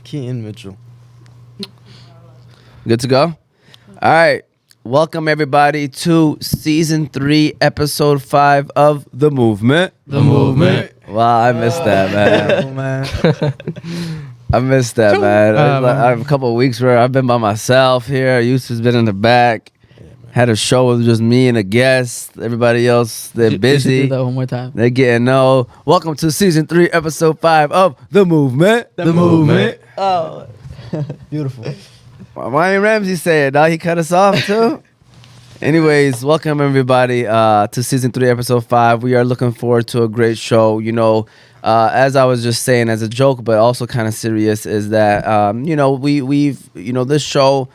Keaton Mitchell. Good to go? All right. Welcome, everybody, to Season 3, Episode 5 of The Movement. The Movement. Wow, I missed that, man. I missed that, man. I have a couple of weeks where I've been by myself here. Yusuf's been in the back. Had a show with just me and a guest. Everybody else, they're busy. You should do that one more time. They're getting no. Welcome to Season 3, Episode 5 of The Movement. The Movement. Oh, beautiful. Why ain't Ramsey say it, dog? He cut us off, too? Anyways, welcome, everybody, to Season 3, Episode 5. We are looking forward to a great show. You know, as I was just saying as a joke, but also kind of serious, is that, we've this show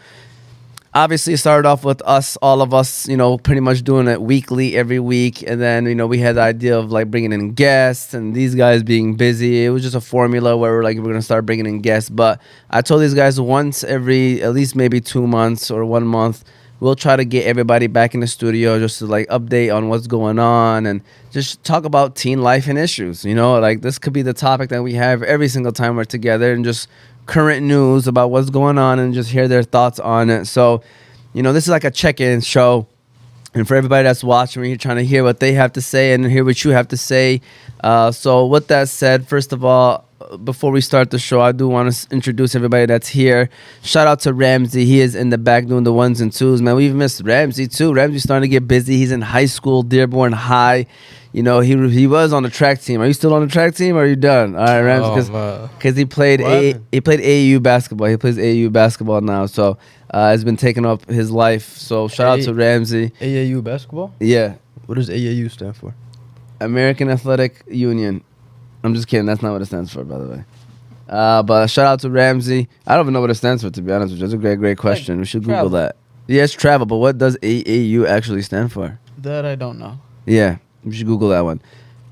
obviously started off with us, all of us, pretty much doing it weekly, every week. And then, we had the idea of like bringing in guests and these guys being busy. It was just a formula where we're going to start bringing in guests. But I told these guys once every, at least maybe 2 months or 1 month, we'll try to get everybody back in the studio just to like update on what's going on and just talk about teen life and issues. Like this could be the topic that we have every single time we're together, and just current news about what's going on and just hear their thoughts on it. So, this is like a check-in show. And for everybody that's watching, we're trying to hear what they have to say and hear what you have to say. So with that said, first of all, before we start the show, I do want to introduce everybody that's here. Shout out to Ramsey. He is in the back doing the ones and twos. Man, we've missed Ramsey too. Ramsey's starting to get busy. He's in high school, Dearborn High. He was on the track team. Are you still on the track team or are you done? All right, Ramsey, because he played AAU basketball. He plays AAU basketball now, so it's been taking up his life. So shout out to Ramsey. AAU basketball? Yeah. What does AAU stand for? American Athletic Union. I'm just kidding. That's not what it stands for, by the way. But shout out to Ramsey. I don't even know what it stands for, to be honest with you. That's a great question. We should Google that. Yeah, it's travel, but what does AAU actually stand for? That I don't know. Yeah. You should Google that one.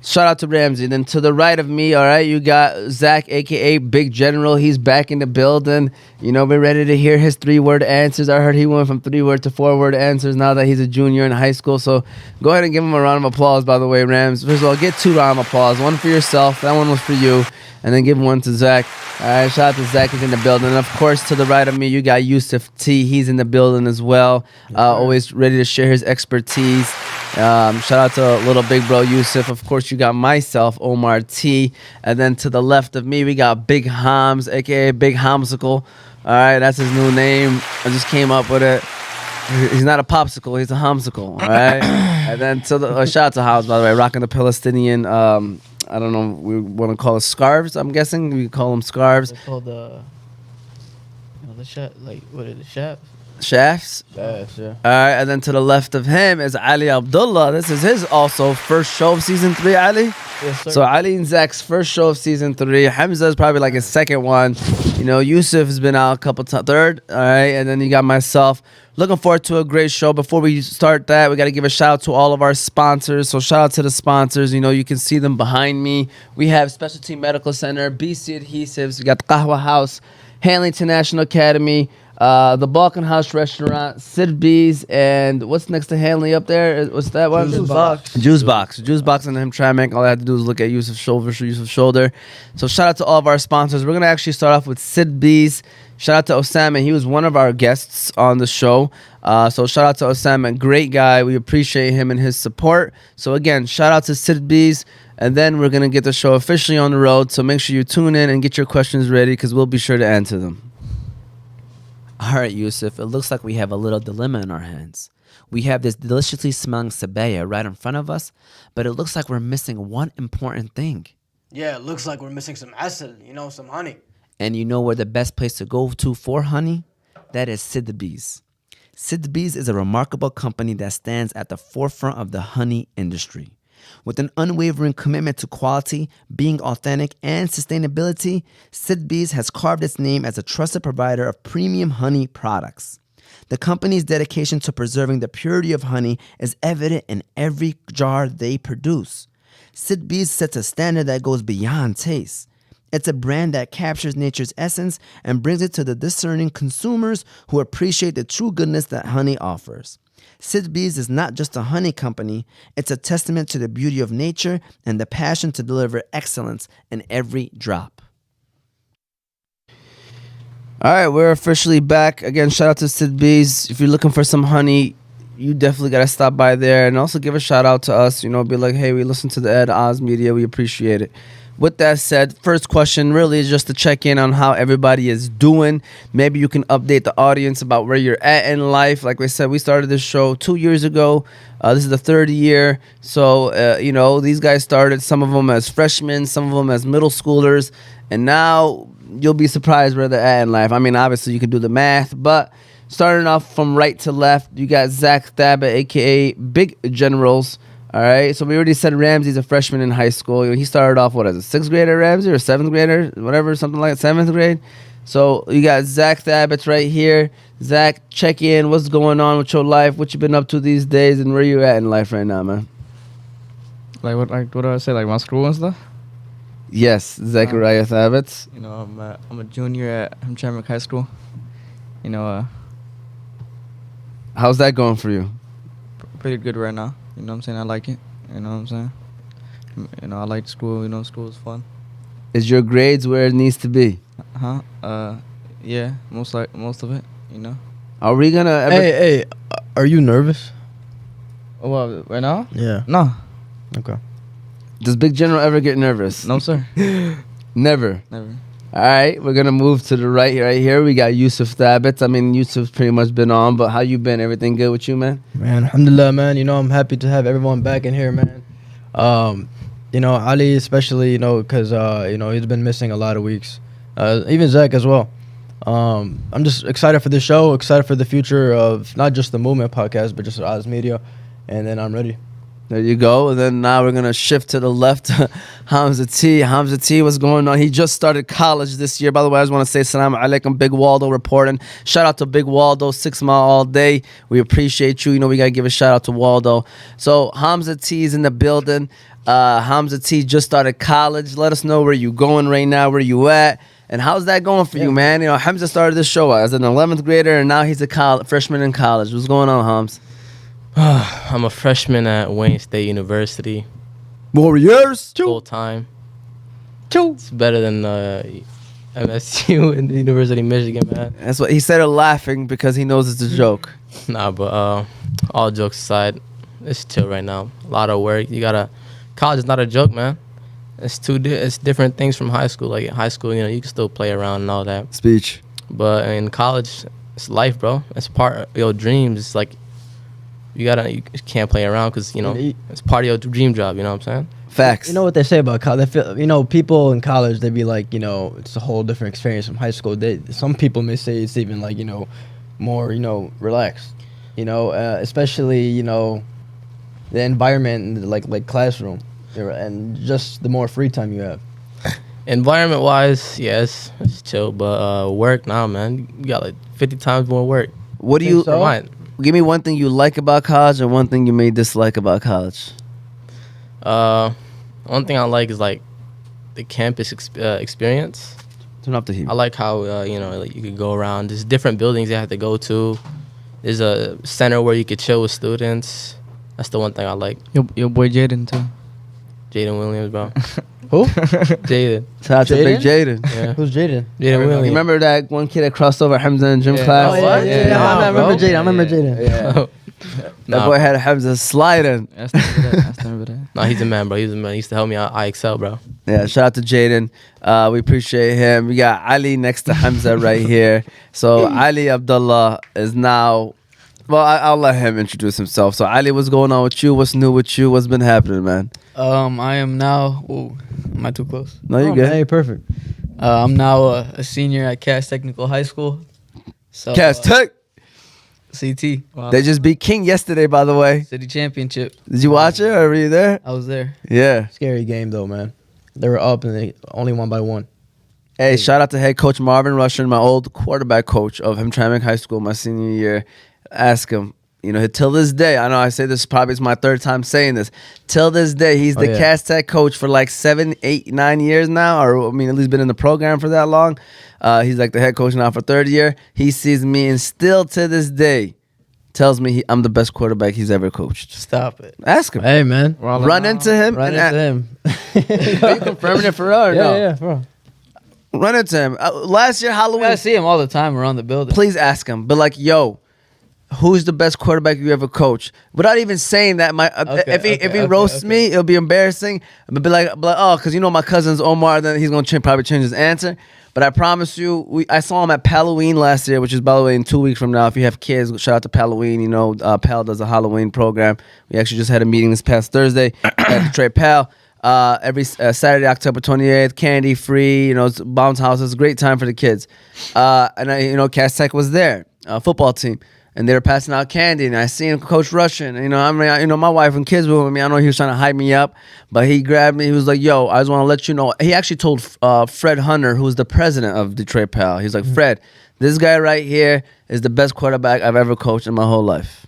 Shout out to Ramsey. Then to the right of me, all right, you got Zach, a.k.a. Big General. He's back in the building. We're ready to hear his 3-word answers. I heard he went from 3-word to 4-word answers now that he's a junior in high school. So go ahead and give him a round of applause, by the way, Rams. First of all, get 2 rounds of applause. One for yourself. That one was for you. And then give one to Zach. All right, shout out to Zach. He's in the building. And, of course, to the right of me, you got Yusuf T. He's in the building as well. Always ready to share his expertise. Shout out to little big bro Yusuf. Of course, you got myself, Omar T. And then to the left of me, we got Big Hams, a.k.a. Big Hamsicle. All right, that's his new name. I just came up with it. He's not a popsicle. He's a hamsicle. All right. And then to the shout out to House, by the way, rocking the Palestinian. I don't know. We want to call it scarves. I'm guessing we call them scarves. It's called the what are the shafts? Shafts. Yes, yeah. All right. And then to the left of him is Ali Abdullah. This is his also first show of season 3. Ali. Yes, sir. So Ali and Zach's first show of season 3. Hamza is probably like his second one. Yusuf has been out a couple times. Third. All right. And then you got myself. Looking forward to a great show. Before we start that, we got to give a shout out to all of our sponsors. So shout out to the sponsors. You can see them behind me. We have Specialty Medical Center, BC Adhesives. We got Qahwah House, Hanley International Academy, the Balkan House Restaurant, Sidr Bees, and what's next to Hanley up there? What's that one? Juice Box. Juice Box and Hamtramck. All I had to do is look at Yusuf's shoulder. So shout out to all of our sponsors. We're going to actually start off with Sidr Bees. Shout out to Osama. He was one of our guests on the show. So shout out to Osama. Great guy. We appreciate him and his support. So again, shout out to Sidr Bees. And then we're going to get the show officially on the road. So make sure you tune in and get your questions ready because we'll be sure to answer them. All right, Yusuf. It looks like we have a little dilemma in our hands. We have this deliciously smelling sabaya right in front of us, but it looks like we're missing one important thing. Yeah, it looks like we're missing some asal, some honey. And you know where the best place to go to for honey? That is Sidr Bees. Sidr Bees is a remarkable company that stands at the forefront of the honey industry. With an unwavering commitment to quality, being authentic, and sustainability, Sidr Bees has carved its name as a trusted provider of premium honey products. The company's dedication to preserving the purity of honey is evident in every jar they produce. Sidr Bees sets a standard that goes beyond taste. It's a brand that captures nature's essence and brings it to the discerning consumers who appreciate the true goodness that honey offers. Sidr Bees is not just a honey company, it's a testament to the beauty of nature and the passion to deliver excellence in every drop. All right, we're officially back. Again, shout out to Sidr Bees. If you're looking for some honey, you definitely got to stop by there. And also give a shout out to us. You know, be like, hey, we listen to the Ed Oz Media. We appreciate it. With that said, first question really is just to check in on how everybody is doing. Maybe you can update the audience about where you're at in life. Like we said, we started this show 2 years ago. This is the third year. So, you know, these guys started, some of them as freshmen, some of them as middle schoolers. And now you'll be surprised where they're at in life. I mean, obviously, you can do the math. But starting off from right to left, you got Zach Thabit, a.k.a. Big Generals. All right, so we already said Ramsey's a freshman in high school. He started off, what is it, 6th grader, Ramsey, or 7th grader, whatever, something like that, 7th grade. So you got Zach Thabit right here. Zach, check in. What's going on with your life? What you been up to these days, and where you at in life right now, man? Like what do I say? Like my school and stuff. Yes, Zachariah Thabit. You know, I'm a junior at Hamtramck High School. You know, How's that going for you? pretty good right now. You know what I'm saying? I like it. You know what I'm saying? You know, I like school. You know, school is fun. Is your grades where it needs to be? Yeah, most of it. You know. Are we gonna ever... Hey, are you nervous? Oh, well, right now? Yeah. No, Okay. Does Big General ever get nervous? no, sir. Never. Never. All right, we're gonna move to the right here. We got Yusuf Thabit. I mean, Yusuf's pretty much been on, but how you been? Everything good with you, man? Man, alhamdulillah, man. You know, I'm happy to have everyone back in here, man. You know, Ali especially, you know, because, you know, he's been missing a lot of weeks. Even Zach as well. I'm just excited for this show, excited for the future of not just the Movement podcast, but just Oz Media. And then I'm ready. There you go. And then now we're going to shift to the left. Hamza T. Hamza T, what's going on? He just started college this year. By the way, I just want to say salam alaikum. Big Waldo reporting. Shout out to Big Waldo, 6 Mile all day. We appreciate you. You know, we got to give a shout out to Waldo. So Hamza T is in the building. Hamza T just started college. Let us know where you going right now, where you at. And how's that going for you, man? You know, Hamza started this show as an 11th grader, and now he's a freshman in college. What's going on, Hams? I'm a freshman at Wayne State University. Warriors. Full time. It's better than MSU and the University of Michigan, man. That's what he said, laughing because he knows it's a joke. Nah, but all jokes aside, it's chill right now. A lot of work. College is not a joke, man. It's different things from high school. Like in high school, you know, you can still play around and all that. Speech. But in college, it's life, bro. It's part of your dreams. It's like you can't play around because, you know, it's part of your dream job. You know what I'm saying? Facts. You know what they say about college? They feel, you know, people in college, they be like, you know, it's a whole different experience from high school. Some people may say it's even like, you know, more, you know, relaxed. You know, especially, you know, the environment in like classroom, and just the more free time you have. Environment wise, yes, it's chill. But work now, man, you got like 50 times more work. What do you... so? Give me one thing you like about college and one thing you may dislike about college. One thing I like is like the campus experience. Turn off the heat. I like how you know, like you could go around. There's different buildings you have to go to. There's a center where you could chill with students. That's the one thing I like. Your boy Jaden too. Jaden Williams, bro. Who? Jaden. Shout out to Big Jaden. Yeah. Who's Jaden? Jaden Williams. You remember that one kid that crossed over Hamza in gym class? Oh, what? Yeah, I remember Jaden. I remember Jaden. Yeah. That boy had Hamza sliding. Ask them over there. Nah, he's a man, bro. He's a man. He used to help me out. I excel, bro. Yeah, shout out to Jaden. We appreciate him. We got Ali next to Hamza right here. So Ali Abdullah is now... Well, I'll let him introduce himself. So Ali, what's going on with you? What's new with you? What's been happening, man? I am now. Ooh, am I too close? No, you're Oh, good. Hey, perfect. I'm now a senior at Cass Technical High School. So, Cass Tech. CT. They just beat King yesterday, by the way. City Championship. Did you watch it or were you there? I was there. Yeah. Scary game though, man. They were up and they only won by 1. Hey, shout out to head coach Marvin Rushing, my old quarterback coach of Hamtramck High School my senior year. Ask him. You know, till this day, I know I say this probably is my 3rd time saying this. Till this day, he's the Cass Tech coach for like 7, 8, 9 years now. Or, I mean, at least been in the program for that long. He's like the head coach now for 3rd year. He sees me and still to this day tells me I'm the best quarterback he's ever coached. Stop it. Ask him. Hey, man. Run into him. Run and into him. Are you confirming it for real or no? Yeah, bro. Run into him. Last year I Halloween. see him all the time around the building. Please ask him. But like, yo, who's the best quarterback you ever coached? Without even saying that, if he roasts me, it'll be embarrassing. But be like, oh, because you know my cousin's Omar. Then he's gonna probably change his answer. But I promise you, I saw him at Halloween last year, which is, by the way, in 2 weeks from now. If you have kids, shout out to Halloween. You know, Pal does a Halloween program. We actually just had a meeting this past Thursday at Detroit Pal. Every Saturday, October 28th, candy free, you know, it's bounce houses, great time for the kids. Cass Tech was there, football team, and they were passing out candy, and I seen Coach Russian. My wife and kids were with me. I know he was trying to hype me up, but he grabbed me. He was like, "Yo, I just want to let you know." He actually told Fred Hunter, who was the president of Detroit Pal. He's like, "Fred, this guy right here is the best quarterback I've ever coached in my whole life."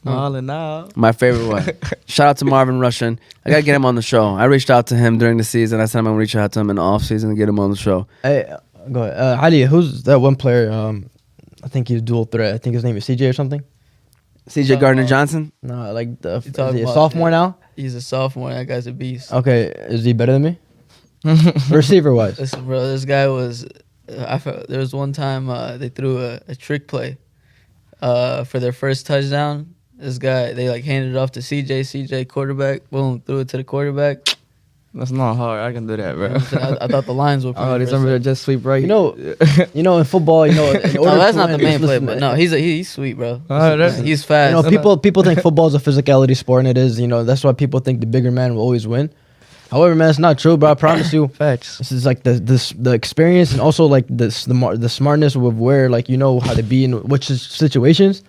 All in all. My favorite one. Shout out to Marvin Russian. I gotta get him on the show. I reached out to him during the season. I said I'm gonna reach out to him in the off season and get him on the show. Hey, go ahead. Ali, who's that one player? I think he's dual threat. I think his name is CJ or something. CJ Gardner Johnson. No, like is he talking a about- sophomore now? He's a sophomore. That guy's a beast. Okay, is he better than me? Receiver wise. Listen, bro, this guy was. There was one time they threw a trick play for their first touchdown. This guy, they like handed it off to CJ. CJ quarterback, boom, threw it to the quarterback. That's not hard. I can do that, bro. I thought the lines were. Oh, there's somebody that just sweep right. You know, in football, in order No, that's to not the win- main play, listen, but no, he's sweet, bro. that's- He's fast. people think football is a physicality sport, and it is. That's why people think the bigger man will always win. However, man, it's not true, bro. I promise you. Facts. This is like the experience, and also like the smartness with where like how to be in which situations.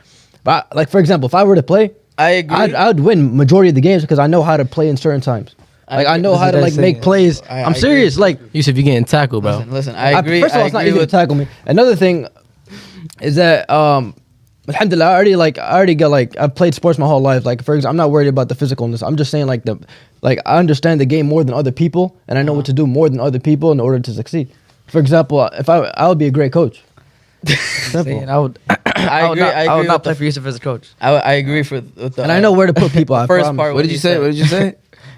But like for example, if I were to play, I agree. I'd win majority of the games because I know how to play in certain times. Like I know how to like make plays. I'm serious. Like Yusuf, you getting tackled, bro. Listen, I agree. First of all, it's not easy to tackle me. Another thing is that alhamdulillah, I already got I've played sports my whole life. Like for example, I'm not worried about the physicalness. I'm just saying like I understand the game more than other people, and I know what to do more than other people in order to succeed. For example, if I would be a great coach. Simple. I would. I would not play for Yusuf as a coach. I agree with the. And I know where to put people. I first promise. part. What did you say? What did you say?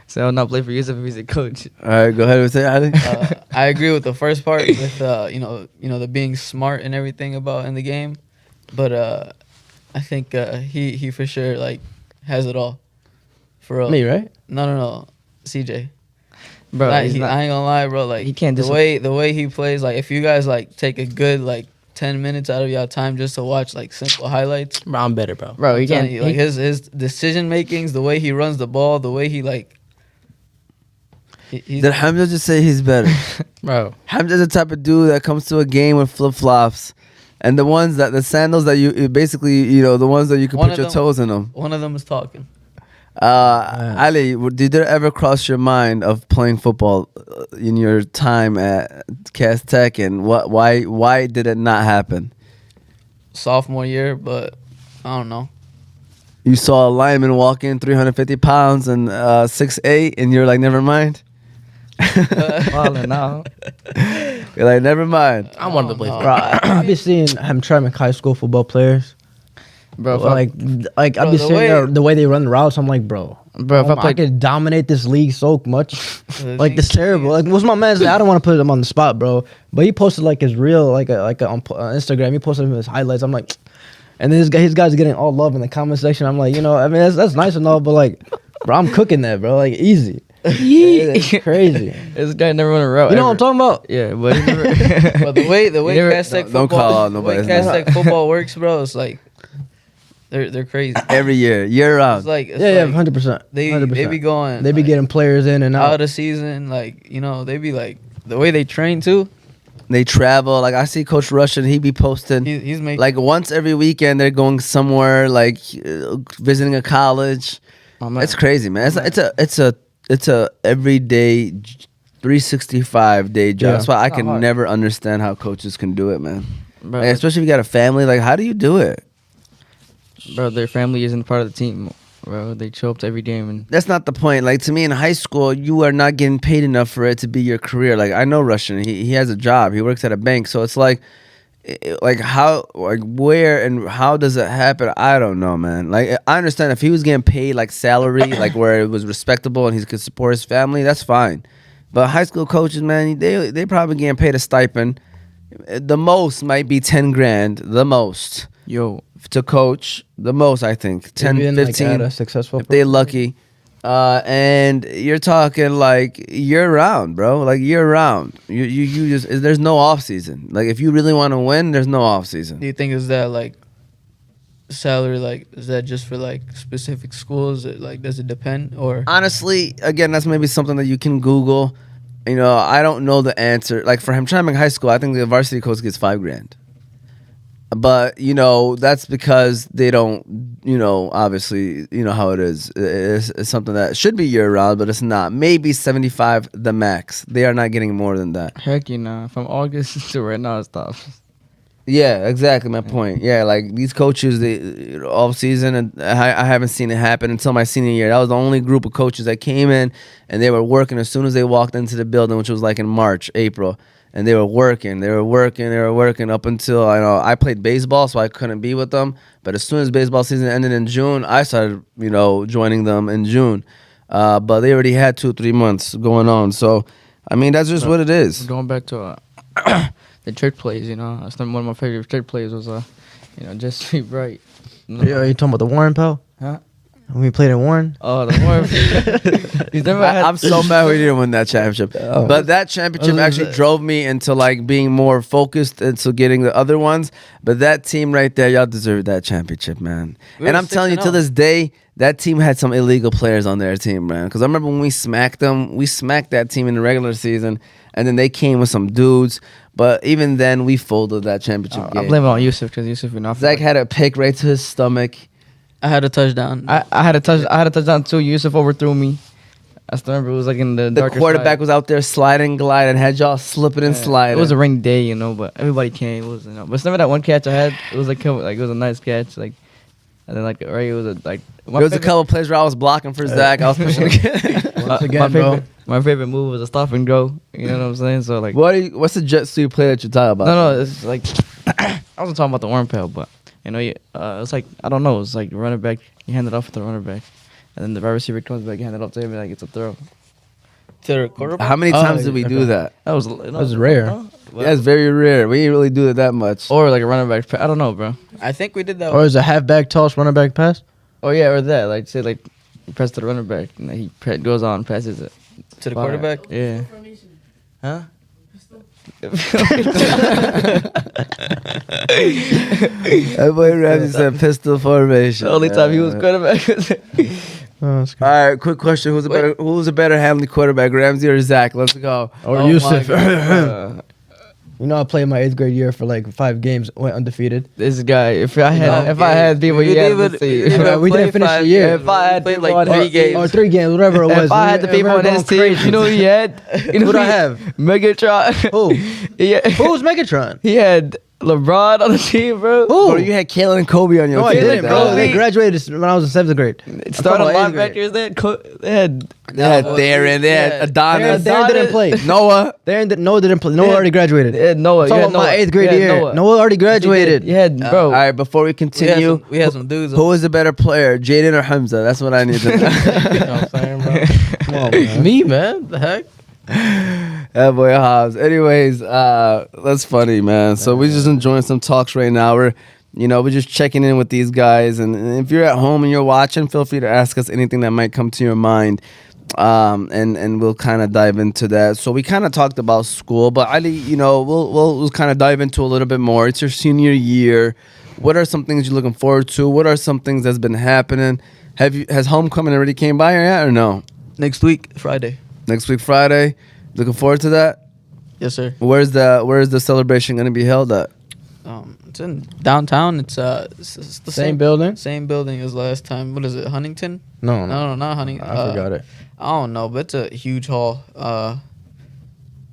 So I would not play for Yusuf if he's a coach. All right, go ahead and say Ali. I agree with the first part with the being smart and everything about in the game, but I think he for sure like has it all. For real. Me, right? No, CJ. Bro, I he's ain't not. gonna lie, bro. Like He can't the way he plays. Like if you guys like take a good like 10 minutes out of your time just to watch like simple highlights. Bro, I'm better, bro. Bro, he I'm telling can't. you, like his decision makings, the way he runs the ball, the way he like. He's Did Hamza just say he's better? Bro. Hamza's the type of dude that comes to a game with flip flops, and the sandals that you basically the ones that you can One put of your them- toes in them. one of them is talking. Ali, did there ever cross your mind of playing football in your time at Cass Tech, and why did it not happen? Sophomore year, but I don't know. You saw a lineman walk in 350 pounds and 6'8", and you're like, never mind. All in all. You're like, never mind. I wanted to play no. football. Bro, I be seeing Hamtramck high school football players. Bro, if Like I Bro, be the seeing way- the way they run the routes. I'm like, bro, Bro, if I I played- could dominate this league so much. The Like it's thing terrible. is- Like what's my man's? I don't want to put him on the spot, bro. But he posted like his real on Instagram. He posted his highlights. I'm like, and then his guys getting all love in the comment section. I'm like, I mean that's nice and all, but like, bro, I'm cooking that, bro. Like easy. It's crazy. This guy never run a route. You know what I'm talking about? Yeah, but he never. But the way never- Cass Tech don't call out football, the way nobody's Cass name. Tech football works, bro, it's like they're crazy. Every year round. It's like it's Yeah, like 100%. they be going They be like, getting players in and out out. of season, like they be like the way they train too. They travel. Like I see Coach Russian, he be posting He's making like once every weekend. They're going somewhere, like visiting a college. Oh, man. It's crazy, man. It's a everyday 365 day job. Yeah. That's why I It's not can hard. never understand how coaches can do it, man. Bro, Like, especially if you got a family. Like, how do you do it? bro, their family isn't part of the team, bro. They show up to every game and That's not the point. Like to me, in high school, you are not getting paid enough for it to be your career. Like I know Russian. He has a job. He works at a bank. So it's like how, like where and how does it happen? I don't know, man. Like I understand if he was getting paid like salary, like where it was respectable and he could support his family, that's fine. But high school coaches, man, they probably getting paid a stipend. The most might be 10 grand. The most Yo, to coach. The most, I think, 10, Even, 15. Like, at a successful if they're lucky. And you're talking like year round, bro. Like year round. You just there's no off season. Like if you really want to win, there's no off season. Do you think is that like salary? Like is that just for like specific schools? Like does it depend or? Honestly, again, that's maybe something that you can Google. You know, I don't know the answer. Like for Hamtramck High School, I think the varsity coach gets $5 grand. But you know that's because they don't. You know, obviously, you know how it is. It's something that should be year round, but it's not. Maybe 75 the max. They are not getting more than that. heck, you know, from August to right now, it's tough. Yeah, exactly my point. Yeah, like these coaches, they off season, and I haven't seen it happen until my senior year. That was the only group of coaches that came in, and they were working as soon as they walked into the building, which was like in March, April. And they were working up until I played baseball, so I couldn't be with them. But as soon as baseball season ended in June, I started, joining them in June. But they already had 2-3 months going on. So, I mean, that's just what it is. Going back to the trick plays, you know, that's one of my favorite trick plays was, just sweep right. Yeah, you talking about the Warren, pal? Huh? When we played in Warren? Oh, the more. You never had. I'm so mad we didn't win that championship. Oh. But that championship actually drove me into like being more focused into getting the other ones. But that team right there, y'all deserve that championship, man. And I'm telling you, to this day, that team had some illegal players on their team, man. Because I remember when we smacked them, we smacked that team in the regular season, and then they came with some dudes. But even then, we folded that championship game. I blame it on Yusuf because Yusuf, Zach had a pick right to his stomach. I had a touchdown. I had a touchdown too. Yusuf overthrew me. I still remember it was like in the The darker quarterback side. was out there sliding, gliding, had y'all slipping and sliding. It was a rainy day, you know, but everybody came. It was, But remember that one catch I had? It was like it was a nice catch, like, and then like right, it was there was a couple plays where I was blocking for Zach. I was pushing again. My favorite move was a stop and go. You know what I'm saying? So like, What's the jet sweep play that you're talking about? no, it's like I wasn't talking about the worm pail, but it's like I don't know. It's like running back, you hand it off to the running back, and then the wide receiver comes back, you hand it off to him, and like it's a throw. To the quarterback. How many times did we do that? That was rare. Yeah, it's very rare. We didn't really do it that much. Or like a running back. I don't know, bro. I think we did that. Or is a halfback toss, running back pass? Oh yeah, or that. Like say like you press to the running back, and then he goes on, passes it to the quarterback. Yeah. Huh? That boy Ramsey said pistol formation. The only time he was quarterback. Oh, that's good. All right, quick question: Who's a better Hanley quarterback, Ramsey or Zach? Let's go. Or Yusuf. You know, I played my 8th grade year for like 5 games, went undefeated. This guy, if I had people, we didn't We didn't finish the year. If I had played people like on 3 his- games. Or 3 games, whatever it was. If I had the people on his team, you know who he had? You know Who'd I he- have? Megatron. Who? Yeah. Who was Megatron? He had LeBron on the team, bro. Bro, you had Kalen and Kobe on your No, I team. didn't, bro. Kobe. They graduated when I was in 7th grade. It started I'm talking about 8th linebackers. They had They had Darren, they had Adonis, Darren didn't play. Noah. Noah didn't play. Noah already graduated. They had Noah. I'm You talking had about my Noah. 8th grade You had year. Noah already graduated. You had, bro. All right, before we continue, We had some dudes. who is the better player, Jaden or Hamza? That's what I need to know. You know what I'm saying, bro? Come on, man. Me, man. The heck? Yeah, boy, Hobbs. Anyways, that's funny, man. So we're just enjoying some talks right now. We're just checking in with these guys. And if you're at home and you're watching, feel free to ask us anything that might come to your mind. And we'll kind of dive into that. So we kind of talked about school, but Ali, we'll kind of dive into a little bit more. It's your senior year. What are some things you're looking forward to? What are some things that's been happening? Has homecoming already came by yet or no? Next week, Friday. Next week, Friday. Looking forward to that. Yes, sir. Where's the celebration going to be held at? It's in downtown. It's the Same building? Same building as last time. What is it? Huntington? No. No, not Huntington. I forgot it. I don't know, but it's a huge hall.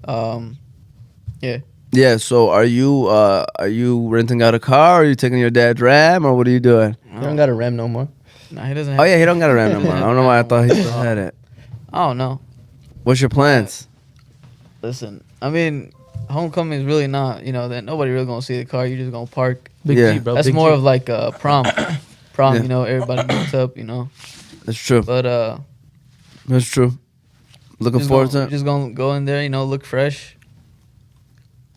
Yeah. Yeah. So are you renting out a car? Or are you taking your dad's Ram, or what are you doing? You don't got a Ram no more. Nah, he doesn't. Oh yeah, he don't got a Ram no more. I don't know why I thought he still had it. I don't know. What's your plans? Listen, I mean, homecoming is really not. That nobody really gonna see the car. You're just gonna park. Big Yeah. G, bro. That's Big more G. of like a prom. Prom. Yeah. Everybody meets up. That's true. But That's true. Looking Just forward gonna- to it. Just gonna go in there, look fresh.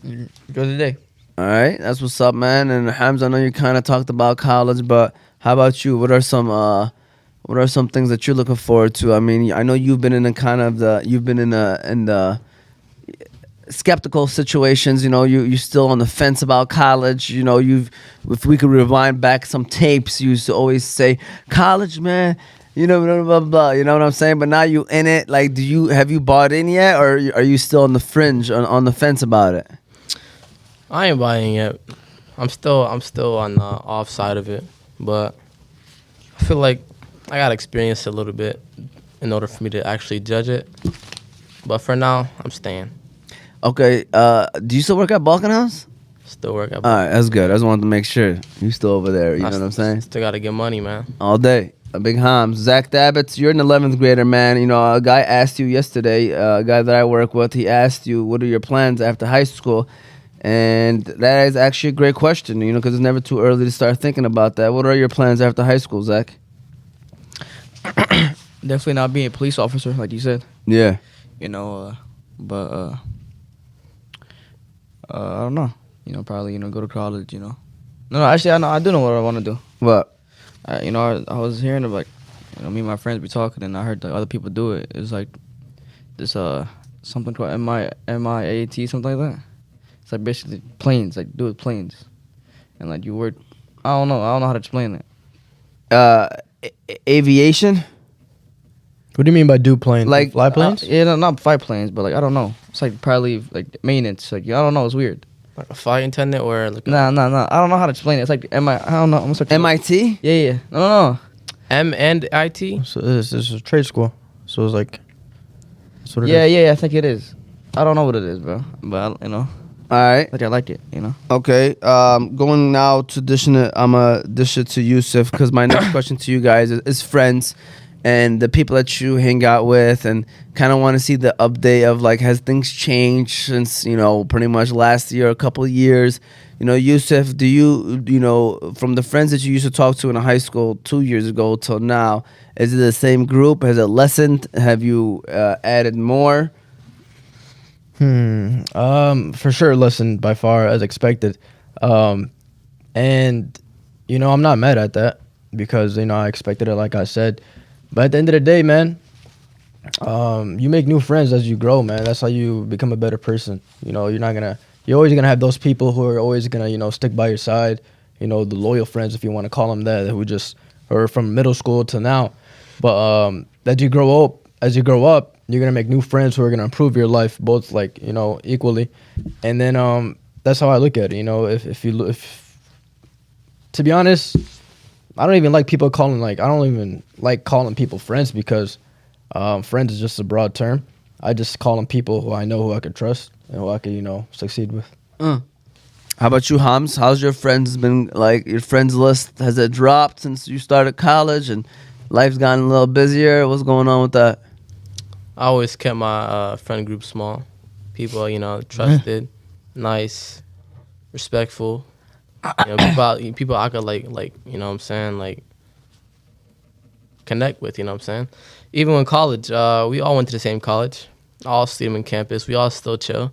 And go to the day. All right, that's what's up, man. And Hams, I know you kind of talked about college, but how about you? What are some things that you're looking forward to? I mean, I know you've been in the skeptical situations. You still on the fence about college. If we could rewind back some tapes, you used to always say, "College, man." Blah, blah, blah, blah. You know what I'm saying? But now you in it. Like, have you bought in yet, or are you still on the fringe, on the fence about it? I ain't buying yet. I'm still on the off side of it, but I feel like I gotta experience it a little bit in order for me to actually judge it. But for now, I'm staying. Okay. Do you still work at Balkan House? Still work at. All right, that's good. I just wanted to make sure you still over there. You know what I'm saying? Still gotta get money, man. All day. A big Hams. Zach Dabbits, you're an 11th grader, man. A guy asked you yesterday, a guy that I work with, he asked you, what are your plans after high school? And that is actually a great question, because it's never too early to start thinking about that. What are your plans after high school, Zach? Definitely not being a police officer, like you said. Yeah. But I don't know. Probably go to college. No, actually, I do know what I want to do. What? I was hearing about, me and my friends be talking, and I heard that other people do it. It's like this something called MIAT, something like that. It's like basically planes, like do with planes, and like you work. I don't know how to explain it. Aviation? What do you mean by do planes? Like, fly planes? Yeah, no, not fly planes, but like I don't know. It's like probably like maintenance. Like I don't know. It's weird. Like a flight attendant or like Nah. I don't know how to explain it. It's like I don't know. I'm gonna start. MIT? Yeah. No. M and IT. So this is a trade school. So it's like. That's what it Yeah, is. I think it is. I don't know what it is, bro. But All right. like I like it. Okay. Going now to I'm going to dish it to Yusuf, because my next question to you guys is friends and the people that you hang out with, and kind of want to see the update of, like, has things changed since, pretty much last year, a couple of years. Yusuf, do you, from the friends that you used to talk to in high school 2 years ago till now, is it the same group? Has it lessened? Have you added more? For sure, listen, by far as expected. And I'm not mad at that because I expected it, like I said. But at the end of the day, man, you make new friends as you grow, man. That's how you become a better person. You're always gonna have those people who are always gonna stick by your side. The loyal friends, if you want to call them that, who just are from middle school to now. But as you grow up, you're gonna make new friends who are gonna improve your life, both equally. And then that's how I look at it. If to be honest, I don't even like people calling I don't even like calling people friends, because friends is just a broad term. I just call them people who I know, who I could trust, and who I could succeed with. How about you, Hams? How's your friends been, like, your friends list? Has it dropped since you started college and life's gotten a little busier? What's going on with that? I always kept my friend group small. People, trusted, nice, respectful. People I could like, what I'm saying, like, connect with, what I'm saying. Even in college, we all went to the same college, all student campus. We all still chill.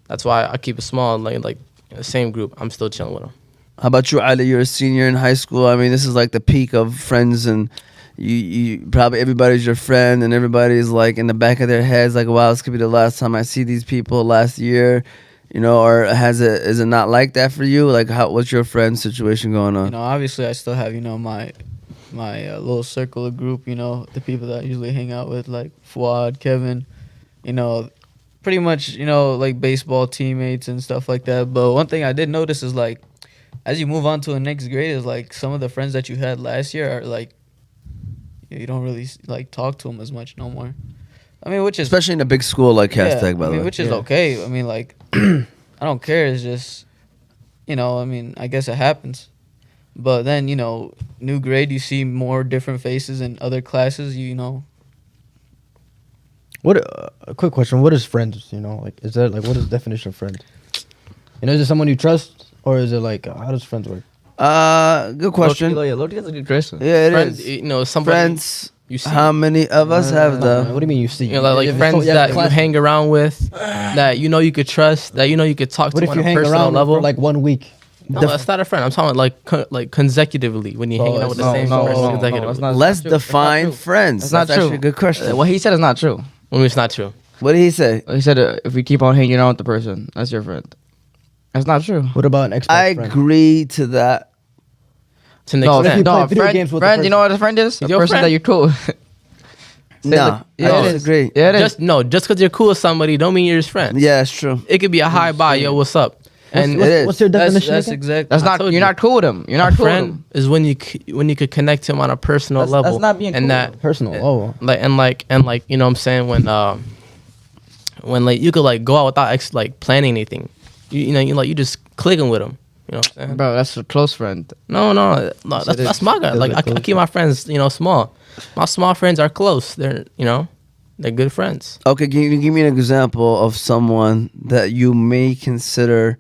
That's why I keep it small, like the same group. I'm still chilling with them. How about you, Ali? You're a senior in high school. I mean, this is like the peak of friends, and you probably everybody's your friend, and everybody's like in the back of their heads, like, wow, this could be the last time I see these people last year, or is it not like that for you? Like, what's your friend situation going on? Obviously I still have my little circle of group. The people that I usually hang out with, like Fuad, Kevin. Pretty much like baseball teammates and stuff like that. But one thing I did notice is, like, as you move on to the next grade, is like some of the friends that you had last year are like, you don't really like talk to them as much no more. I mean, which is Especially in a big school like Castech, by the way. which is okay. I mean, like, I don't care. It's just, I guess it happens. But then, new grade, you see more different faces in other classes. What a quick question? What is friends? Is that what is the definition of friend? Is it someone you trust, or is it like how does friends work? Good question. Loki, that's a good question. Yeah, it Friends, is. somebody. Friends. You see, How many of us have What them? do you mean you see? you know, like If it's friends so- yeah, that you class- hang around with, that you know you could trust, that you know you could talk What to if on you a hang personal around level. for like 1 week? No, that's not a friend. I'm talking like consecutively when you're hanging out with the same person consecutively. that's not. Let's true. That's not define true. friends. That's not actually true. a good question. What he said is not true. When it's not true. What did he say? He said if we keep on hanging out with the person, that's your friend. That's not true. What about an Xbox I friend? agree to that. To an No, What if you extent. play no, video friend. games with the Friend, you know person? what a friend is? A your person friend. that you're cool. with. No, yeah, I it is. disagree. Yeah, it is. Just because you're cool with somebody don't mean you're his friend. Yeah, it's true. It could be a hi bye, yo, what's up? And it is. What's your That's definition? again? exactly. That's I not. told You're you. not cool with him. You're a not cool with friend him. is when you could connect him on a personal level. That's not being and cool that with him. Personal. Oh, like you know what I'm saying when like you could like go out without like planning anything. You know you just clicking with him. You know what I'm saying? Bro, that's a close friend. No, that's my guy. Like I keep my friends, small. My small friends are close. They're good friends. Okay, can you give me an example of someone that you may consider,